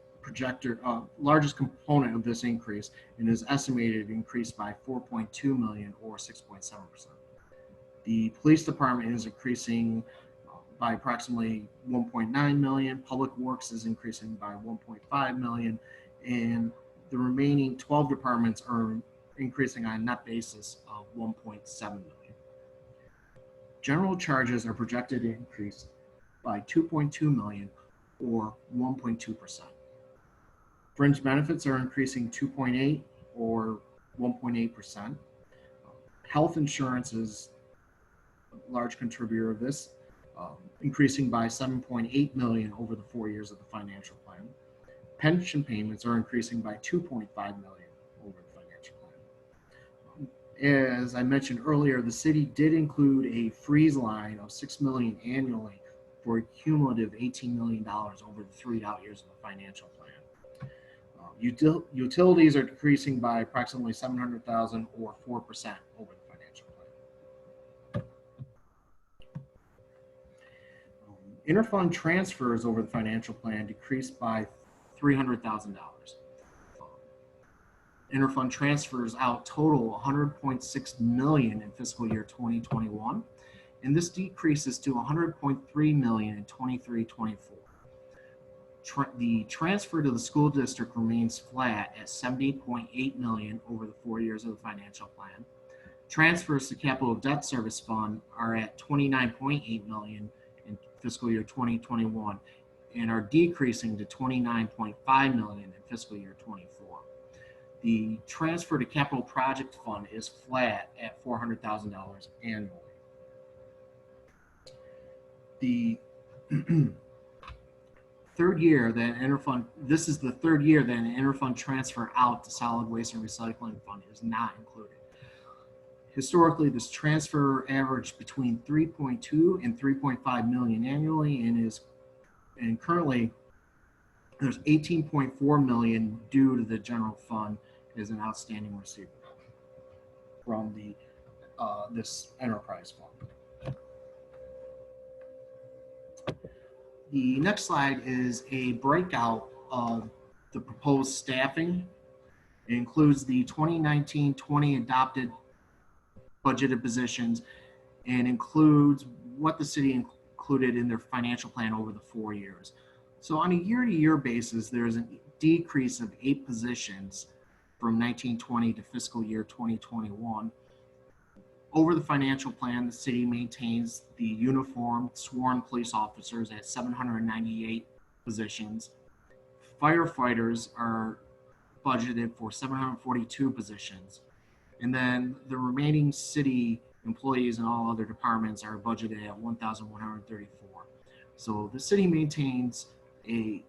component of this increase and is estimated to increase by 4.2 million or 6.7%. The police department is increasing by approximately 1.9 million. Public works is increasing by 1.5 million, and the remaining 12 departments are increasing on a net basis of 1.7 million. General charges are projected to increase by 2.2 million or 1.2%. Fringe benefits are increasing 2.8 or 1.8%. Health insurance is a large contributor of this, increasing by 7.8 million over the 4 years of the financial plan. Pension payments are increasing by 2.5 million over the financial plan. As I mentioned earlier, the city did include a freeze line of 6 million annually for a cumulative $18 million over the 3 out years of the financial plan. Utilities are decreasing by approximately 700,000 or 4% over the financial plan. Interfund transfers over the financial plan decreased by $300,000. Interfund transfers out total $100.6 million in fiscal year 2021, and this decreases to $100.3 million in 23-24. The transfer to the school district remains flat at $70.8 million over the 4 years of the financial plan. Transfers to capital debt service fund are at $29.8 million in fiscal year 2021 and are decreasing to $29.5 million in fiscal year 24. The transfer to capital project fund is flat at $400,000 annually. The third year that this is the third year that an interfund transfer out to solid waste and recycling fund is not included. Historically, this transfer averaged between 3.2 and 3.5 million annually and currently there's 18.4 million due to the general fund as an outstanding receivable from the this enterprise fund. The next slide is a breakout of the proposed staffing. It includes the 2019-20 adopted budgeted positions and includes what the city included in their financial plan over the 4 years. So on a year-to-year basis, there's a decrease of 8 positions from 1920 to fiscal year 2021. Over the financial plan, the city maintains the uniformed sworn police officers at 798 positions. Firefighters are budgeted for 742 positions. And then the remaining city employees and all other departments are budgeted at 1,134. So the city maintains a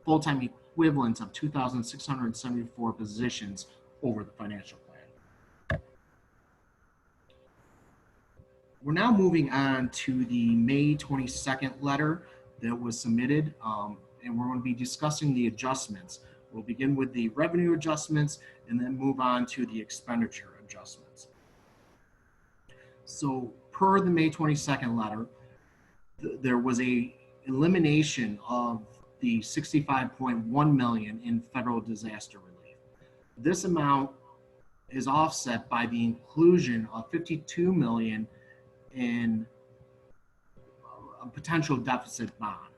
full-time equivalent of 2,674 positions over the financial plan. We're now moving on to the May 22nd letter that was submitted, and we're going to be discussing the adjustments. We'll begin with the revenue adjustments and then move on to the expenditure adjustments. So per the May 22nd letter, there was a elimination of the $65.1 million in federal disaster relief. This amount is offset by the inclusion of $52 million in a potential deficit bond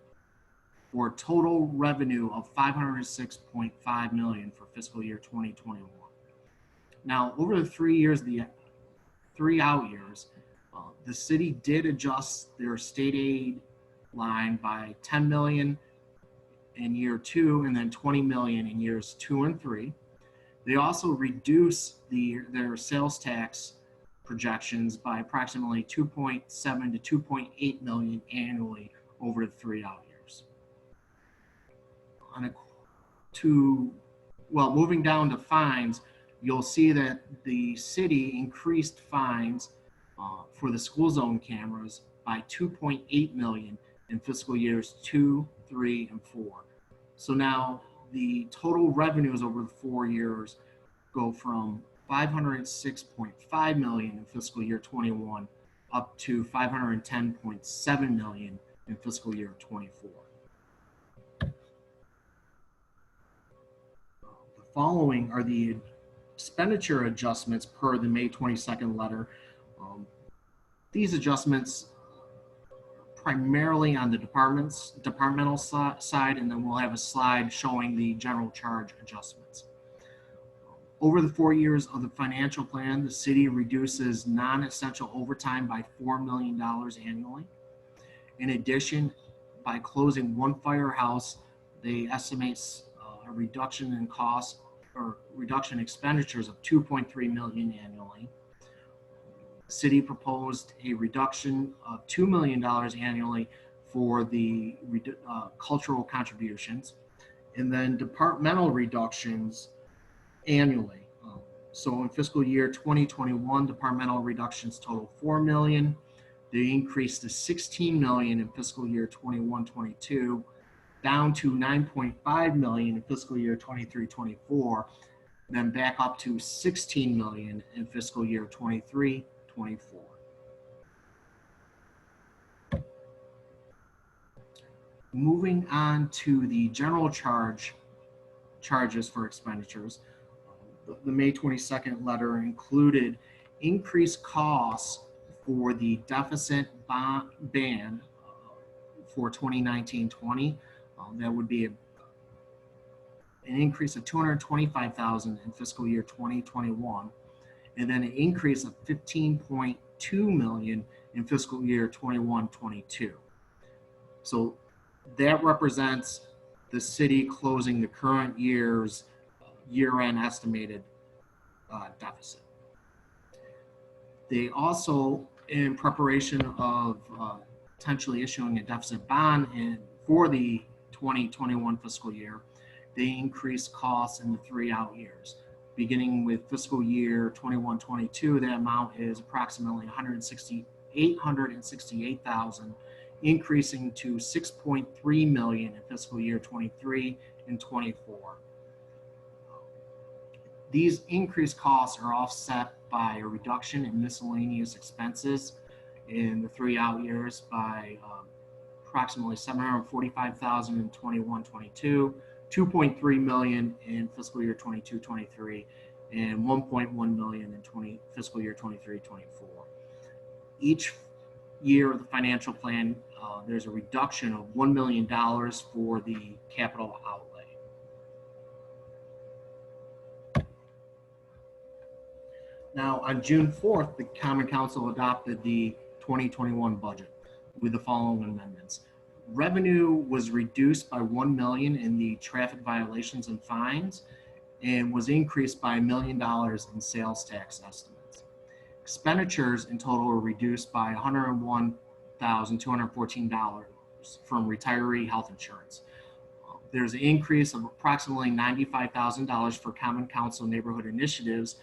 for a total revenue of $506.5 million for fiscal year 2021. Now, over the 3 years, the 3 out years, the city did adjust their state aid line by $10 million in year 2 and then $20 million in years 2 and 3. They also reduced their sales tax projections by approximately 2.7 to 2.8 million annually over the 3 out years. Moving down to fines, you'll see that the city increased fines for the school zone cameras by 2.8 million in fiscal years 2, 3, and 4. So now the total revenues over the 4 years go from $506.5 million in fiscal year 21 up to $510.7 million in fiscal year 24. The following are the expenditure adjustments per the May 22nd letter. These adjustments primarily on the departmental side, and then we'll have a slide showing the general charge adjustments. Over the 4 years of the financial plan, the city reduces non-essential overtime by $4 million annually. In addition, by closing one firehouse, they estimate a reduction in costs or reduction in expenditures of $2.3 million annually. The city proposed a reduction of $2 million annually for the cultural contributions. and then departmental reductions annually. So in fiscal year 2021, departmental reductions total $4 million. They increased to $16 million in fiscal year 21-22, down to $9.5 million in fiscal year 23-24, then back up to $16 million in fiscal year 23-24. Moving on to the general charges for expenditures. The May 22nd letter included increased costs for the deficit ban for 2019-20. That would be an increase of $225,000 in fiscal year 2021, and then an increase of $15.2 million in fiscal year 21-22. So that represents the city closing the current year's year-end estimated deficit. They also, in preparation of potentially issuing a deficit bond for the 2021 fiscal year, they increased costs in the 3 out years. Beginning with fiscal year 21-22, that amount is approximately $868,000, increasing to $6.3 million in fiscal year 23 and 24. These increased costs are offset by a reduction in miscellaneous expenses in the 3 out years by approximately $745,000 in 21-22, $2.3 million in fiscal year 22-23, and $1.1 million in fiscal year 23-24. Each year of the financial plan, there's a reduction of $1 million for the capital outlay. Now, on June 4th, the Common Council adopted the 2021 budget with the following amendments. Revenue was reduced by $1 million in the traffic violations and fines, and was increased by $1 million in sales tax estimates. Expenditures in total were reduced by $101,214 from retiree health insurance. There's an increase of approximately $95,000 for Common Council neighborhood initiatives,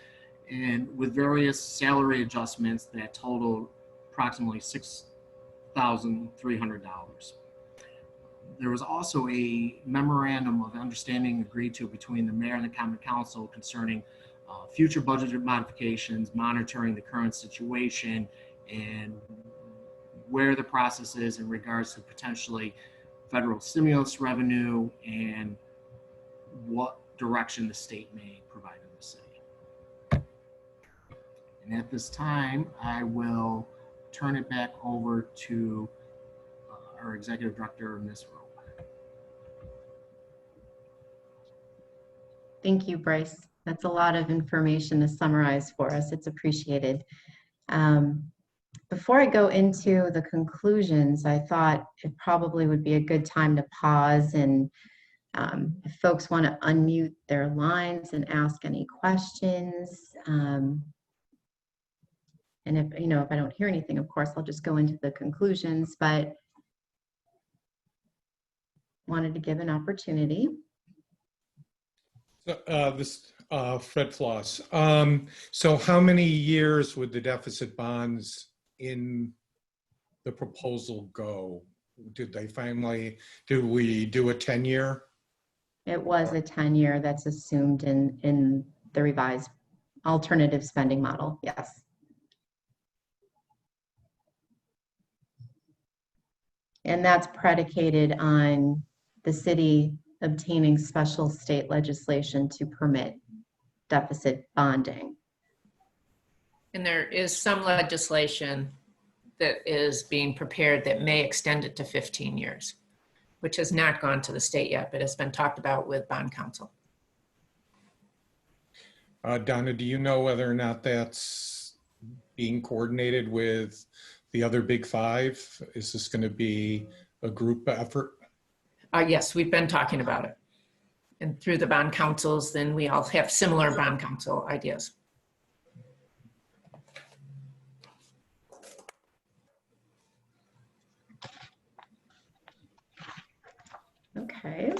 and with various salary adjustments that total approximately $6,300. There was also a memorandum of understanding agreed to between the mayor and the Common Council concerning future budget modifications, monitoring the current situation, and where the process is in regards to potentially federal stimulus revenue and what direction the state may provide in the city. And at this time, I will turn it back over to our executive director, Ms. Rowe. Thank you, Bryce. That's a lot of information to summarize for us. It's appreciated. Before I go into the conclusions, I thought it probably would be a good time to pause, and if folks want to unmute their lines and ask any questions. And if I don't hear anything, of course, I'll just go into the conclusions, but wanted to give an opportunity. Fred Floss. So how many years would the deficit bonds in the proposal go? Did we do a 10-year? It was a 10-year that's assumed in the revised alternative spending model, yes. And that's predicated on the city obtaining special state legislation to permit deficit bonding. And there is some legislation that is being prepared that may extend it to 15 years, which has not gone to the state yet, but has been talked about with bond counsel. Donna, do you know whether or not that's being coordinated with the other big five? Is this going to be a group effort? Yes, we've been talking about it. And through the bond councils, then we all have similar bond council ideas. Okay.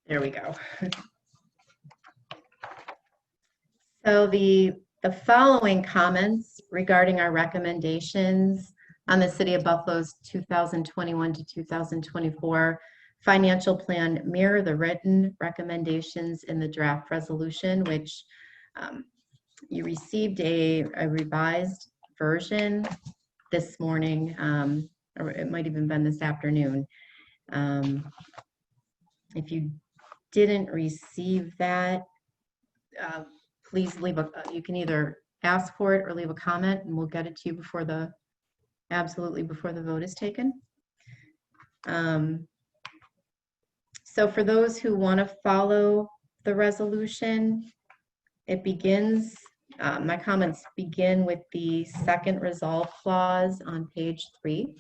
There we go. So the following comments regarding our recommendations on the City of Buffalo's 2021 to 2024 financial plan mirror the written recommendations in the draft resolution, which you received a revised version this morning, or it might even been this afternoon. If you didn't receive that, please leave you can either ask for it or leave a comment, and we'll get it to you before absolutely before the vote is taken. So for those who want to follow the resolution, it begins, my comments begin with the second resolve clause on page 3,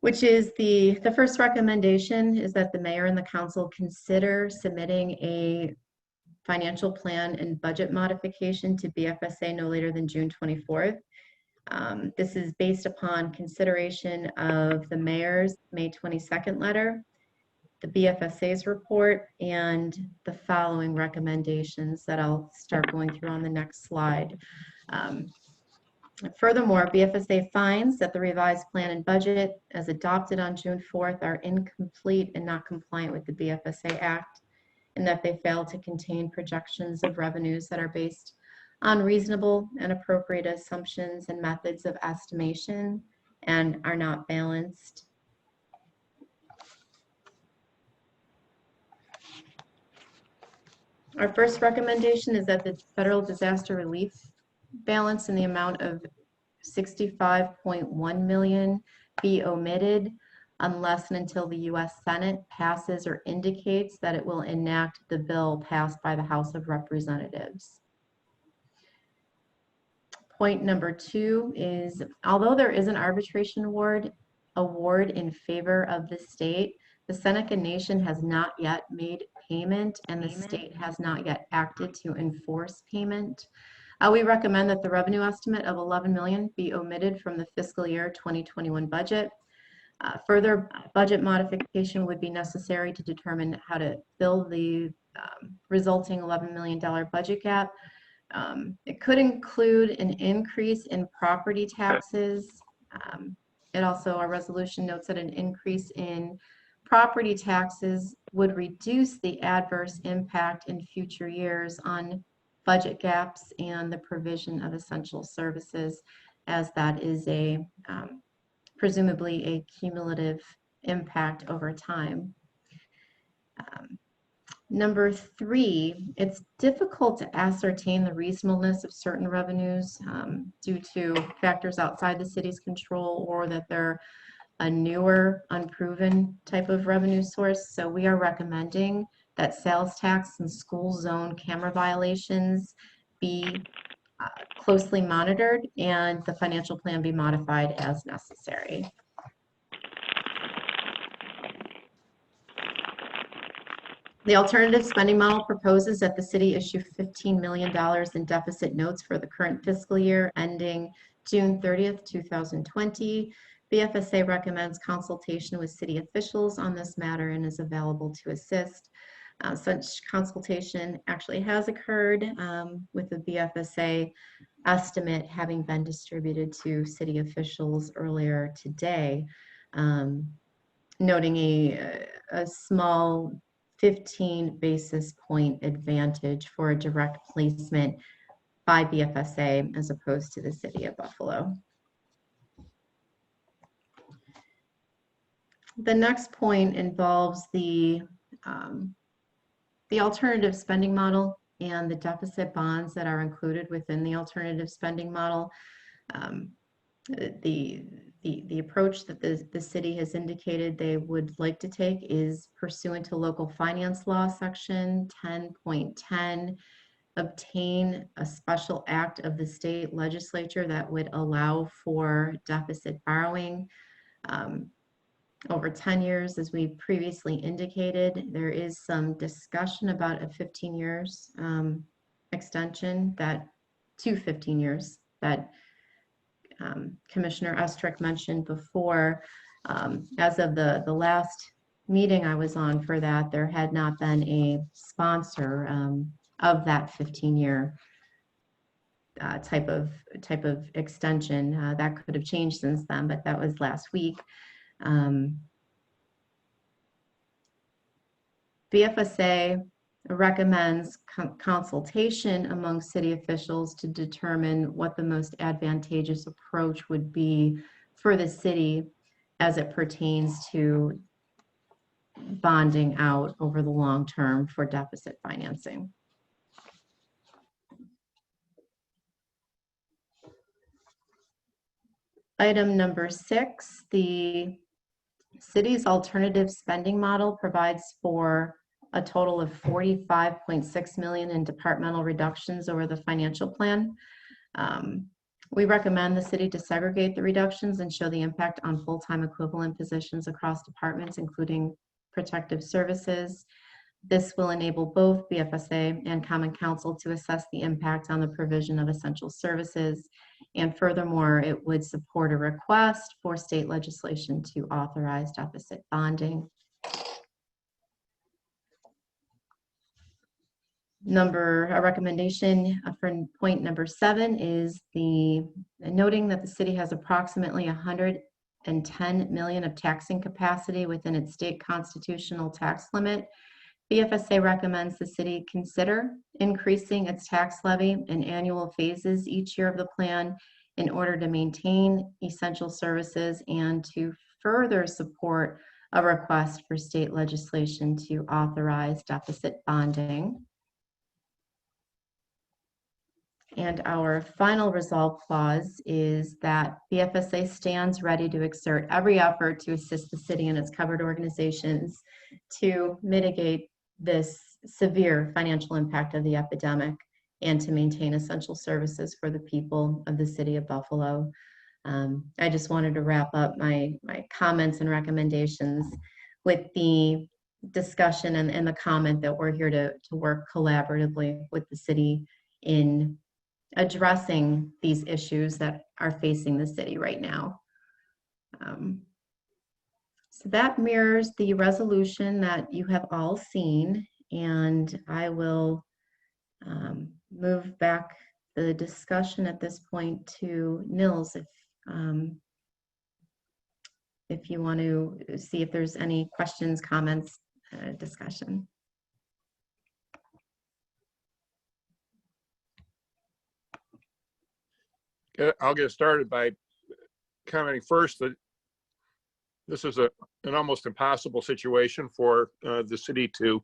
which is the first recommendation is that the mayor and the council consider submitting a financial plan and budget modification to BFSA no later than June 24th. This is based upon consideration of the mayor's May 22nd letter, the BFSA's report, and the following recommendations that I'll start going through on the next slide. Furthermore, BFSA finds that the revised plan and budget as adopted on June 4th are incomplete and not compliant with the BFSA Act, and that they fail to contain projections of revenues that are based on reasonable and appropriate assumptions and methods of estimation and are not balanced. Our first recommendation is that the federal disaster relief balance in the amount of $65.1 million be omitted unless and until the U.S. Senate passes or indicates that it will enact the bill passed by the House of Representatives. Point number 2 is, although there is an arbitration award in favor of the state, the Seneca Nation has not yet made payment and the state has not yet acted to enforce payment. We recommend that the revenue estimate of $11 million be omitted from the fiscal year 2021 budget. Further budget modification would be necessary to determine how to fill the resulting $11 million budget gap. It could include an increase in property taxes. It also, our resolution notes that an increase in property taxes would reduce the adverse impact in future years on budget gaps and the provision of essential services, as that is a presumably a cumulative impact over time. Number 3, it's difficult to ascertain the reasonableness of certain revenues due to factors outside the city's control, or that they're a newer, unproven type of revenue source. So we are recommending that sales tax and school zone camera violations be closely monitored and the financial plan be modified as necessary. The alternative spending model proposes that the city issue $15 million in deficit notes for the current fiscal year ending June 30th, 2020. BFSA recommends consultation with city officials on this matter and is available to assist. Such consultation actually has occurred with the BFSA estimate having been distributed to city officials earlier today, noting a small 15 basis point advantage for a direct placement by BFSA as opposed to the city of Buffalo. The next point involves the alternative spending model and the deficit bonds that are included within the alternative spending model. The approach that the city has indicated they would like to take is pursuant to local finance law section 10.10, obtain a special act of the state legislature that would allow for deficit borrowing. Over 10 years, as we previously indicated, there is some discussion about a 15 years extension to 15 years that Commissioner Estrick mentioned before. As of the last meeting I was on for that, there had not been a sponsor of that 15-year type of extension. That could have changed since then, but that was last week. BFSA recommends consultation among city officials to determine what the most advantageous approach would be for the city as it pertains to bonding out over the long term for deficit financing. Item number 6, the city's alternative spending model provides for a total of $45.6 million in departmental reductions over the financial plan. We recommend the city to segregate the reductions and show the impact on full-time equivalent positions across departments, including protective services. This will enable both BFSA and Common Council to assess the impact on the provision of essential services. And furthermore, it would support a request for state legislation to authorize deficit bonding. A recommendation for point number 7 is noting that the city has approximately 110 million of taxing capacity within its state constitutional tax limit. BFSA recommends the city consider increasing its tax levy in annual phases each year of the plan in order to maintain essential services and to further support a request for state legislation to authorize deficit bonding. And our final resolve clause is that BFSA stands ready to exert every effort to assist the city and its covered organizations to mitigate this severe financial impact of the epidemic and to maintain essential services for the people of the city of Buffalo. I just wanted to wrap up my comments and recommendations with the discussion and the comment that we're here to work collaboratively with the city in addressing these issues that are facing the city right now. So that mirrors the resolution that you have all seen, and I will move back the discussion at this point to Nils if you want to see if there's any questions, comments, discussion. I'll get started by commenting first that this is an almost impossible situation for the city to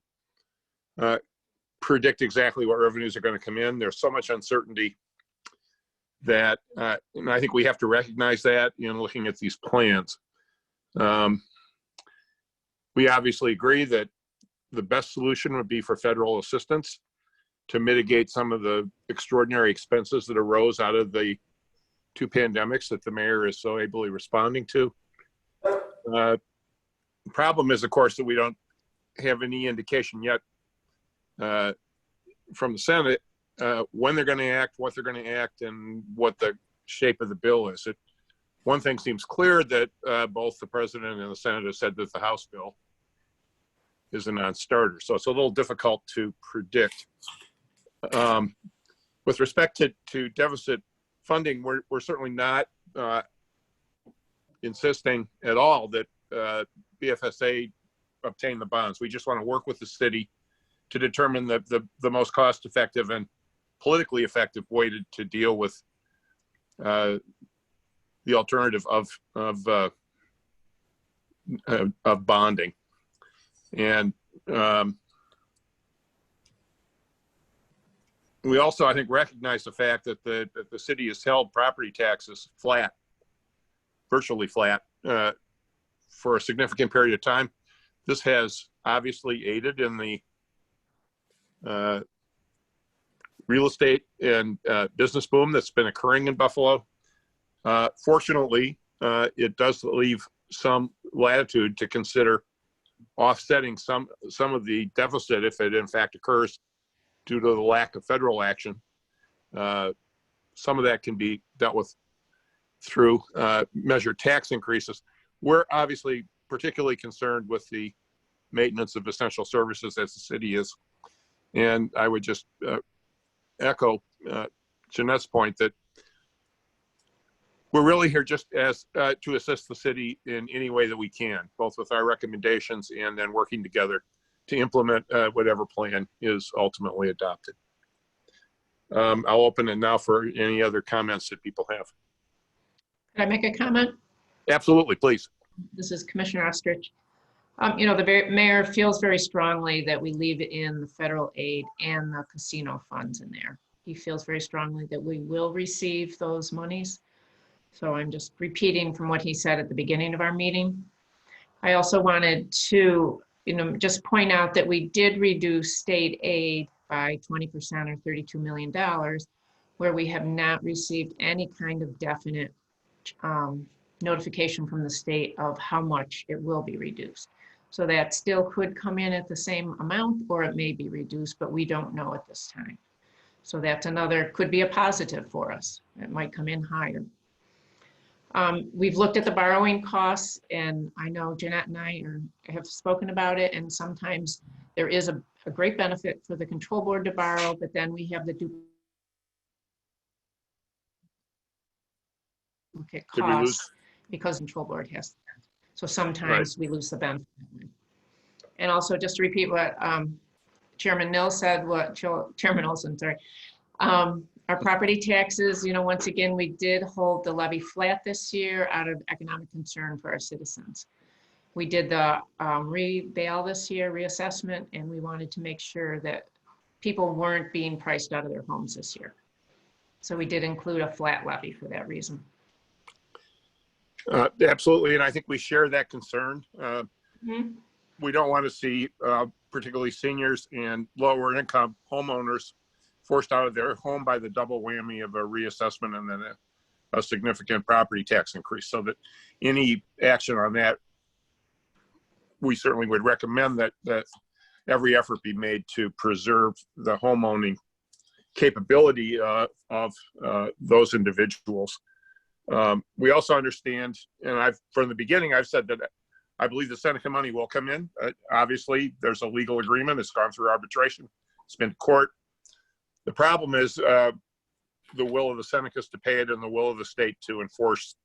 predict exactly what revenues are going to come in. There's so much uncertainty that, and I think we have to recognize that in looking at these plans. We obviously agree that the best solution would be for federal assistance to mitigate some of the extraordinary expenses that arose out of the 2 pandemics that the mayor is so ably responding to. The problem is, of course, that we don't have any indication yet from the Senate when they're going to act, what they're going to act, and what the shape of the bill is. One thing seems clear, that both the president and the Senate have said that the House bill is a non-starter. So it's a little difficult to predict. With respect to deficit funding, we're certainly not insisting at all that BFSA obtain the bonds. We just want to work with the city to determine the most cost-effective and politically effective way to deal with the alternative of bonding. And we also, I think, recognize the fact that the city has held property taxes flat, virtually flat, for a significant period of time. This has obviously aided in the real estate and business boom that's been occurring in Buffalo. Fortunately, it does leave some latitude to consider offsetting some of the deficit if it in fact occurs due to the lack of federal action. Some of that can be dealt with through measured tax increases. We're obviously particularly concerned with the maintenance of essential services as the city is. And I would just echo Jeanette's point that we're really here just as to assist the city in any way that we can, both with our recommendations and then working together to implement whatever plan is ultimately adopted. I'll open it now for any other comments that people have. Can I make a comment? Absolutely, please. This is Commissioner Ostrich. You know, the mayor feels very strongly that we leave in the federal aid and the casino funds in there. He feels very strongly that we will receive those monies. So I'm just repeating from what he said at the beginning of our meeting. I also wanted to, just point out that we did reduce state aid by 20% or $32 million, where we have not received any kind of definite notification from the state of how much it will be reduced. So that still could come in at the same amount, or it may be reduced, but we don't know at this time. So that's another, could be a positive for us. It might come in higher. We've looked at the borrowing costs, and I know Jeanette and I have spoken about it, and sometimes there is a great benefit for the control board to borrow, but then we have the duplicate costs because control board has that. So sometimes we lose the benefit. And also, just to repeat what Chairman Nil said, Chairman Olson, sorry. Our property taxes, once again, we did hold the levy flat this year out of economic concern for our citizens. We did the re-bail this year, reassessment, and we wanted to make sure that people weren't being priced out of their homes this year. So we did include a flat levy for that reason. Absolutely, and I think we share that concern. Mm-hmm. We don't want to see particularly seniors and lower income homeowners forced out of their home by the double whammy of a reassessment and then a significant property tax increase. So that any action on that, we certainly would recommend that every effort be made to preserve the home owning capability of those individuals. We also understand, and from the beginning, I've said that I believe the Seneca money will come in. Obviously, there's a legal agreement. It's gone through arbitration. It's been to court. The problem is the will of the Senecas to pay it and the will of the state to enforce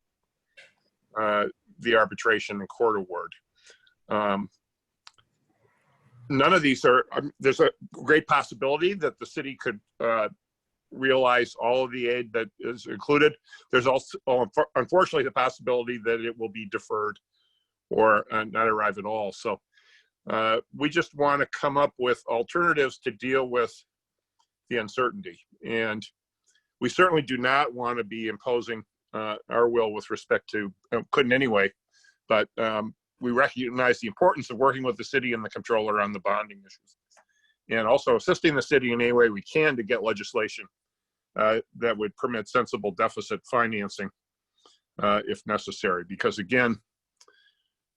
the arbitration and court award. None of these are, there's a great possibility that the city could realize all of the aid that is included. There's also, unfortunately, the possibility that it will be deferred or not arrive at all. So we just want to come up with alternatives to deal with the uncertainty. And we certainly do not want to be imposing our will with respect to, couldn't anyway, but we recognize the importance of working with the city and the controller on the bonding issues. And also assisting the city in any way we can to get legislation that would permit sensible deficit financing if necessary. Because again,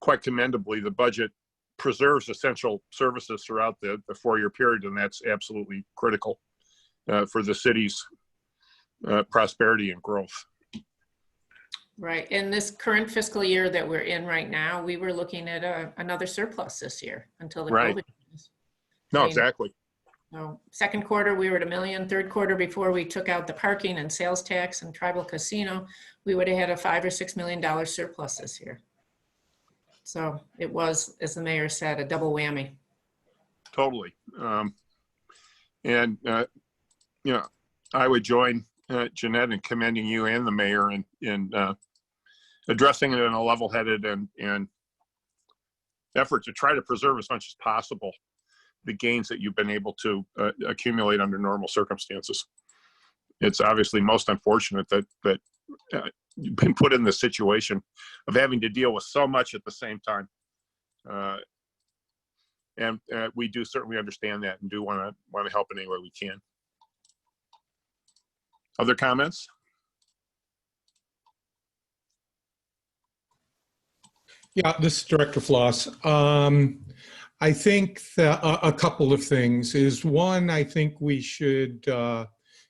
quite commendably, the budget preserves essential services throughout the 4-year period, and that's absolutely critical for the city's prosperity and growth. Right. In this current fiscal year that we're in right now, we were looking at another surplus this year until the COVID. No, exactly. So second quarter, we were at $1 million. Third quarter, before we took out the parking and sales tax and tribal casino, we would have had a $5 or $6 million surplus this year. So it was, as the mayor said, a double whammy. Totally. I would join Jeanette in commending you and the mayor in addressing it in a level-headed and effort to try to preserve as much as possible the gains that you've been able to accumulate under normal circumstances. It's obviously most unfortunate that you've been put in the situation of having to deal with so much at the same time. And we do certainly understand that and do want to help in any way we can. Other comments? Yeah, this is Director Floss. I think that a couple of things is, one, I think we should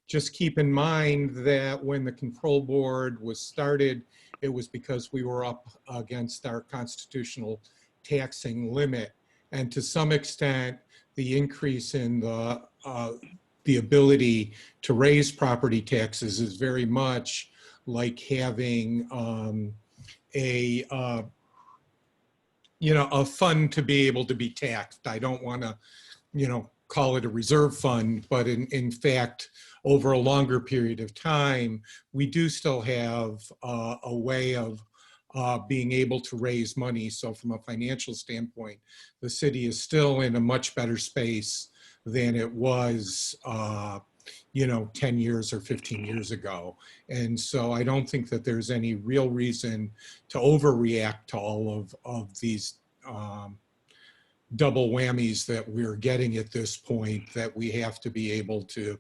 just keep in mind that when the control board was started, it was because we were up against our constitutional taxing limit. And to some extent, the increase in the ability to raise property taxes is very much like having a fund to be able to be taxed. I don't want to, call it a reserve fund, but in fact, over a longer period of time, we do still have a way of being able to raise money. So from a financial standpoint, the city is still in a much better space than it was 10 years or 15 years ago. And so I don't think that there's any real reason to overreact to all of these double whammies that we're getting at this point, that we have to be able to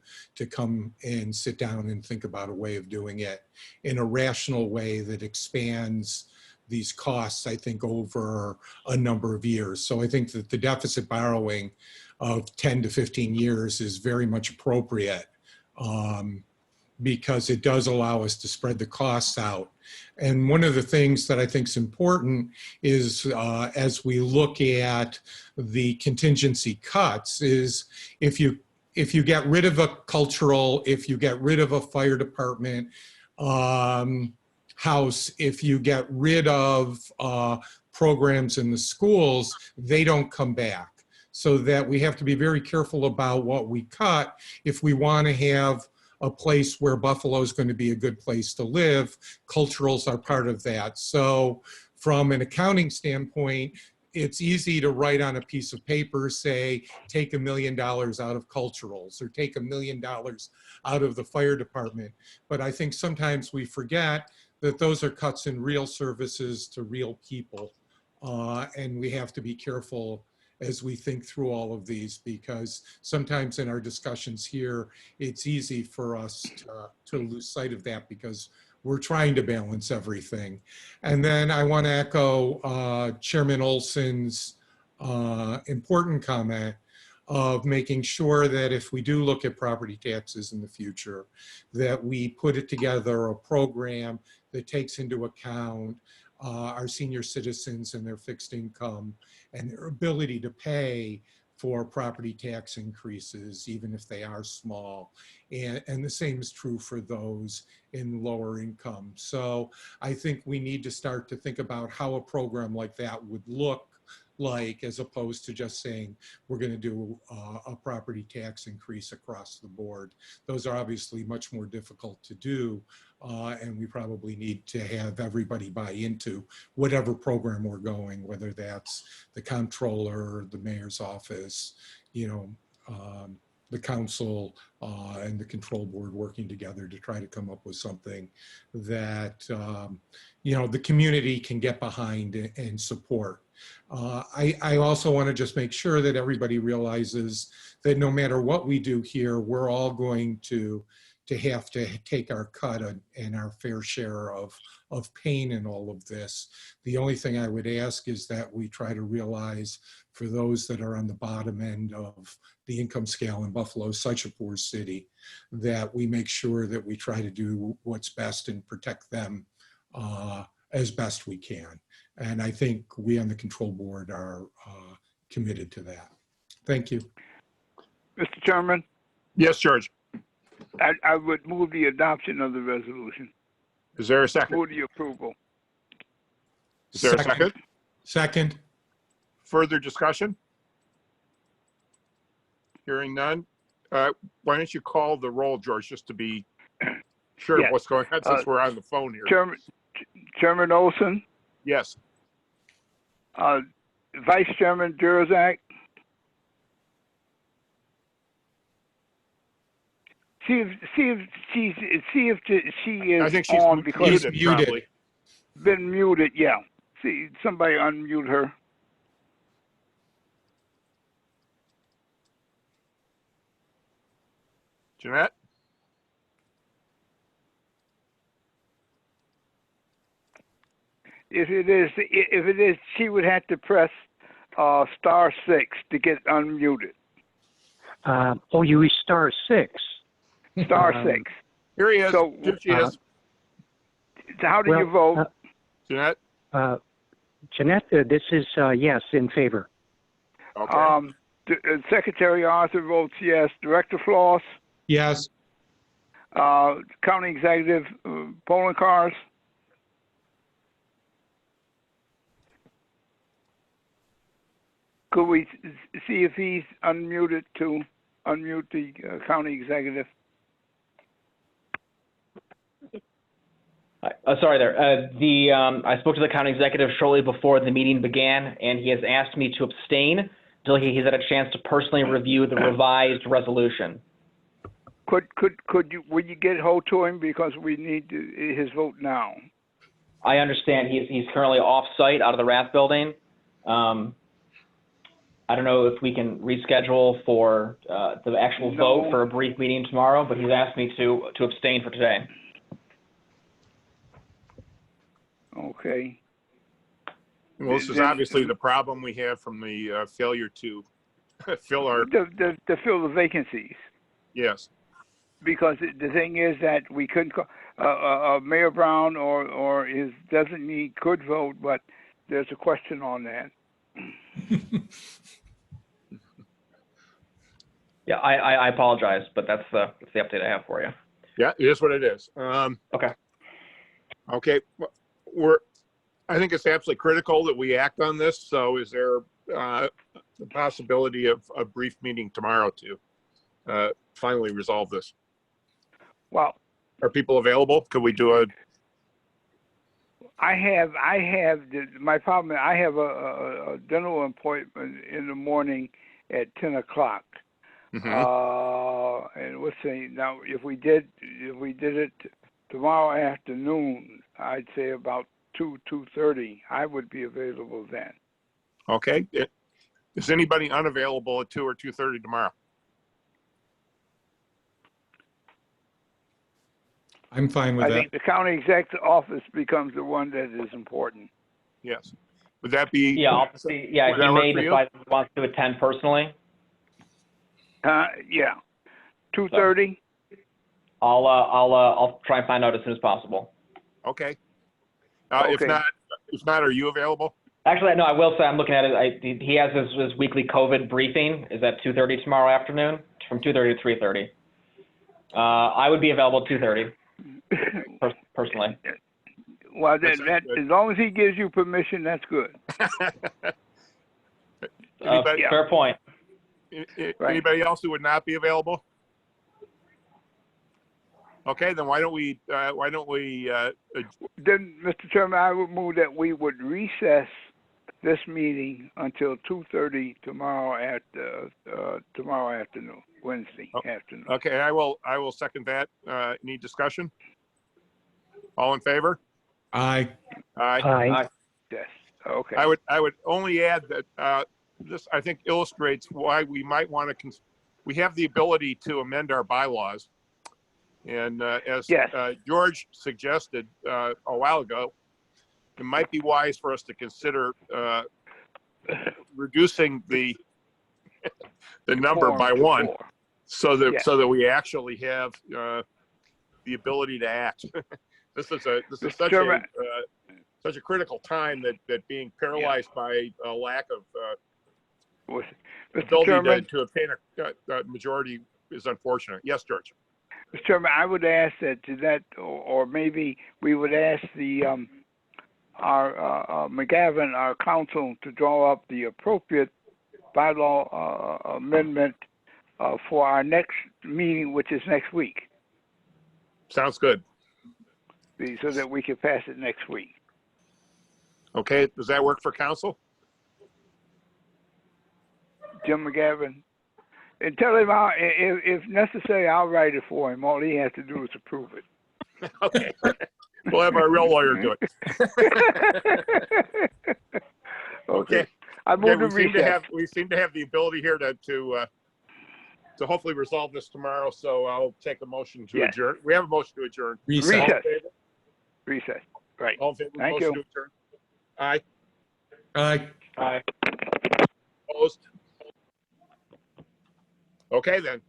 come and sit down and think about a way of doing it in a rational way that expands these costs, I think, over a number of years. So I think that the deficit borrowing of 10 to 15 years is very much appropriate because it does allow us to spread the costs out. And one of the things that I think is important is as we look at the contingency cuts is if you get rid of a cultural, if you get rid of a fire department house, if you get rid of programs in the schools, they don't come back. So that we have to be very careful about what we cut if we want to have a place where Buffalo is going to be a good place to live. Culturals are part of that. So from an accounting standpoint, it's easy to write on a piece of paper, say, take $1 million out of culturals or take $1 million out of the fire department. But I think sometimes we forget that those are cuts in real services to real people. And we have to be careful as we think through all of these, because sometimes in our discussions here, it's easy for us to lose sight of that because we're trying to balance everything. And then I want to echo Chairman Olson's important comment of making sure that if we do look at property taxes in the future, that we put it together a program that takes into account our senior citizens and their fixed income and their ability to pay for property tax increases, even if they are small. And the same is true for those in lower income. So I think we need to start to think about how a program like that would look like, as opposed to just saying we're going to do a property tax increase across the board. Those are obviously much more difficult to do, and we probably need to have everybody buy into whatever program we're going, whether that's the comptroller, the mayor's office, the council and the control board working together to try to come up with something that the community can get behind and support. I also want to just make sure that everybody realizes that no matter what we do here, we're all going to have to take our cut and our fair share of pain in all of this. The only thing I would ask is that we try to realize for those that are on the bottom end of the income scale in Buffalo, such a poor city, that we make sure that we try to do what's best and protect them as best we can. And I think we on the control board are committed to that. Thank you. Mr. Chairman? Yes, George. I would move the adoption of the resolution. Is there a second? Move the approval. Is there a second? Second. Further discussion? Hearing none. Why don't you call the roll, George, just to be sure Yes. of what's going on since we're on the phone here. Chairman Olson? Yes. Vice Chairman Jurzak? See if she is I think she's on because muted, muted. probably. been muted. Yeah. See, somebody unmute her. Jeanette? If it is, she would have to press *6 to get unmuted. You use *6. *6. Here he is. So, Here she is. How do you vote? Jeanette? Jeanette, this is yes, in favor. Okay. Secretary Arthur votes yes. Director Floss, Yes. County Executive, polling cars. Could we see if he's unmuted to unmute the county executive? Sorry there. I spoke to the county executive shortly before the meeting began, and he has asked me to abstain until he's had a chance to personally review the revised resolution. Would you get hold to him, because we need his vote now? I understand he's currently off-site out of the Rath building. I don't know if we can reschedule for the actual vote for a brief meeting tomorrow, but he's asked me to abstain for today. Okay. Well, this is obviously the problem we have from the failure to fill our. To fill the vacancies. Yes. Because the thing is that we couldn't call, Mayor Brown or his designee could vote, but there's a question on that. Yeah, I apologize, but that's the update I have for you. Yeah, it is what it is. Okay. Okay. I think it's absolutely critical that we act on this. So is there the possibility of a brief meeting tomorrow to finally resolve this? Well, are people available? Could we do a? My problem is I have a dental appointment in the morning at 10 o'clock. Mm-hmm. And let's see, now if we did it tomorrow afternoon, I'd say about 2:30, I would be available then. Okay. Is anybody unavailable at 2 or 2:30 tomorrow? I'm fine with that. I think the county exec's office becomes the one that is important. Yes. Would that be? Yeah, I'll see. Yeah, he may decide he wants to attend personally. Yeah. 2:30. I'll try and find out as soon as possible. Okay. Okay. If not, are you available? Actually, no, I will say I'm looking at it. He has his weekly COVID briefing is at 2:30 tomorrow afternoon, from 2:30 to 3:30. I would be available at 2:30 personally. Well, that as long as he gives you permission, that's good. Fair point. Anybody else who would not be available? Okay, then why don't we then, Mr. Chairman, I would move that we would recess this meeting until 2:30 tomorrow afternoon, Wednesday afternoon. Okay, I will second that. Any discussion? All in favor? Aye. Aye. Aye. Yes. Okay. I would only add that this, I think, illustrates why we might want to. We have the ability to amend our bylaws, and as George suggested a while ago, it might be wise for us to consider reducing the number by one, so that we actually have the ability to act. This is such a critical time that being paralyzed by a lack of ability to obtain a majority is unfortunate. Yes, George. Mr. Chairman, I would ask that or maybe we would ask our McGavin, our counsel, to draw up the appropriate bylaw amendment for our next meeting, which is next week. Sounds good. So that we can pass it next week. Okay, does that work for council? Jim McGavin. And tell him, if necessary, I'll write it for him. All he has to do is approve it. Okay. We'll have our real lawyer do it. Okay. I moved to recess. We seem to have the ability here to hopefully resolve this tomorrow. So I'll take a motion to adjourn. We have a motion to adjourn. Recess. Recess. Right. All in favor? Thank Motion you. to adjourn. Aye. Aye. Aye. Opposed? Okay, then.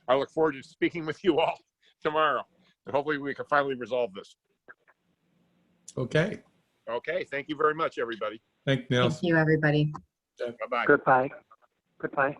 I look forward to speaking with you all tomorrow, and hopefully we can finally resolve this. Okay. Okay. Thank you very much, everybody. Thank you, Nils. Thank you, everybody. Bye-bye. Goodbye. Goodbye.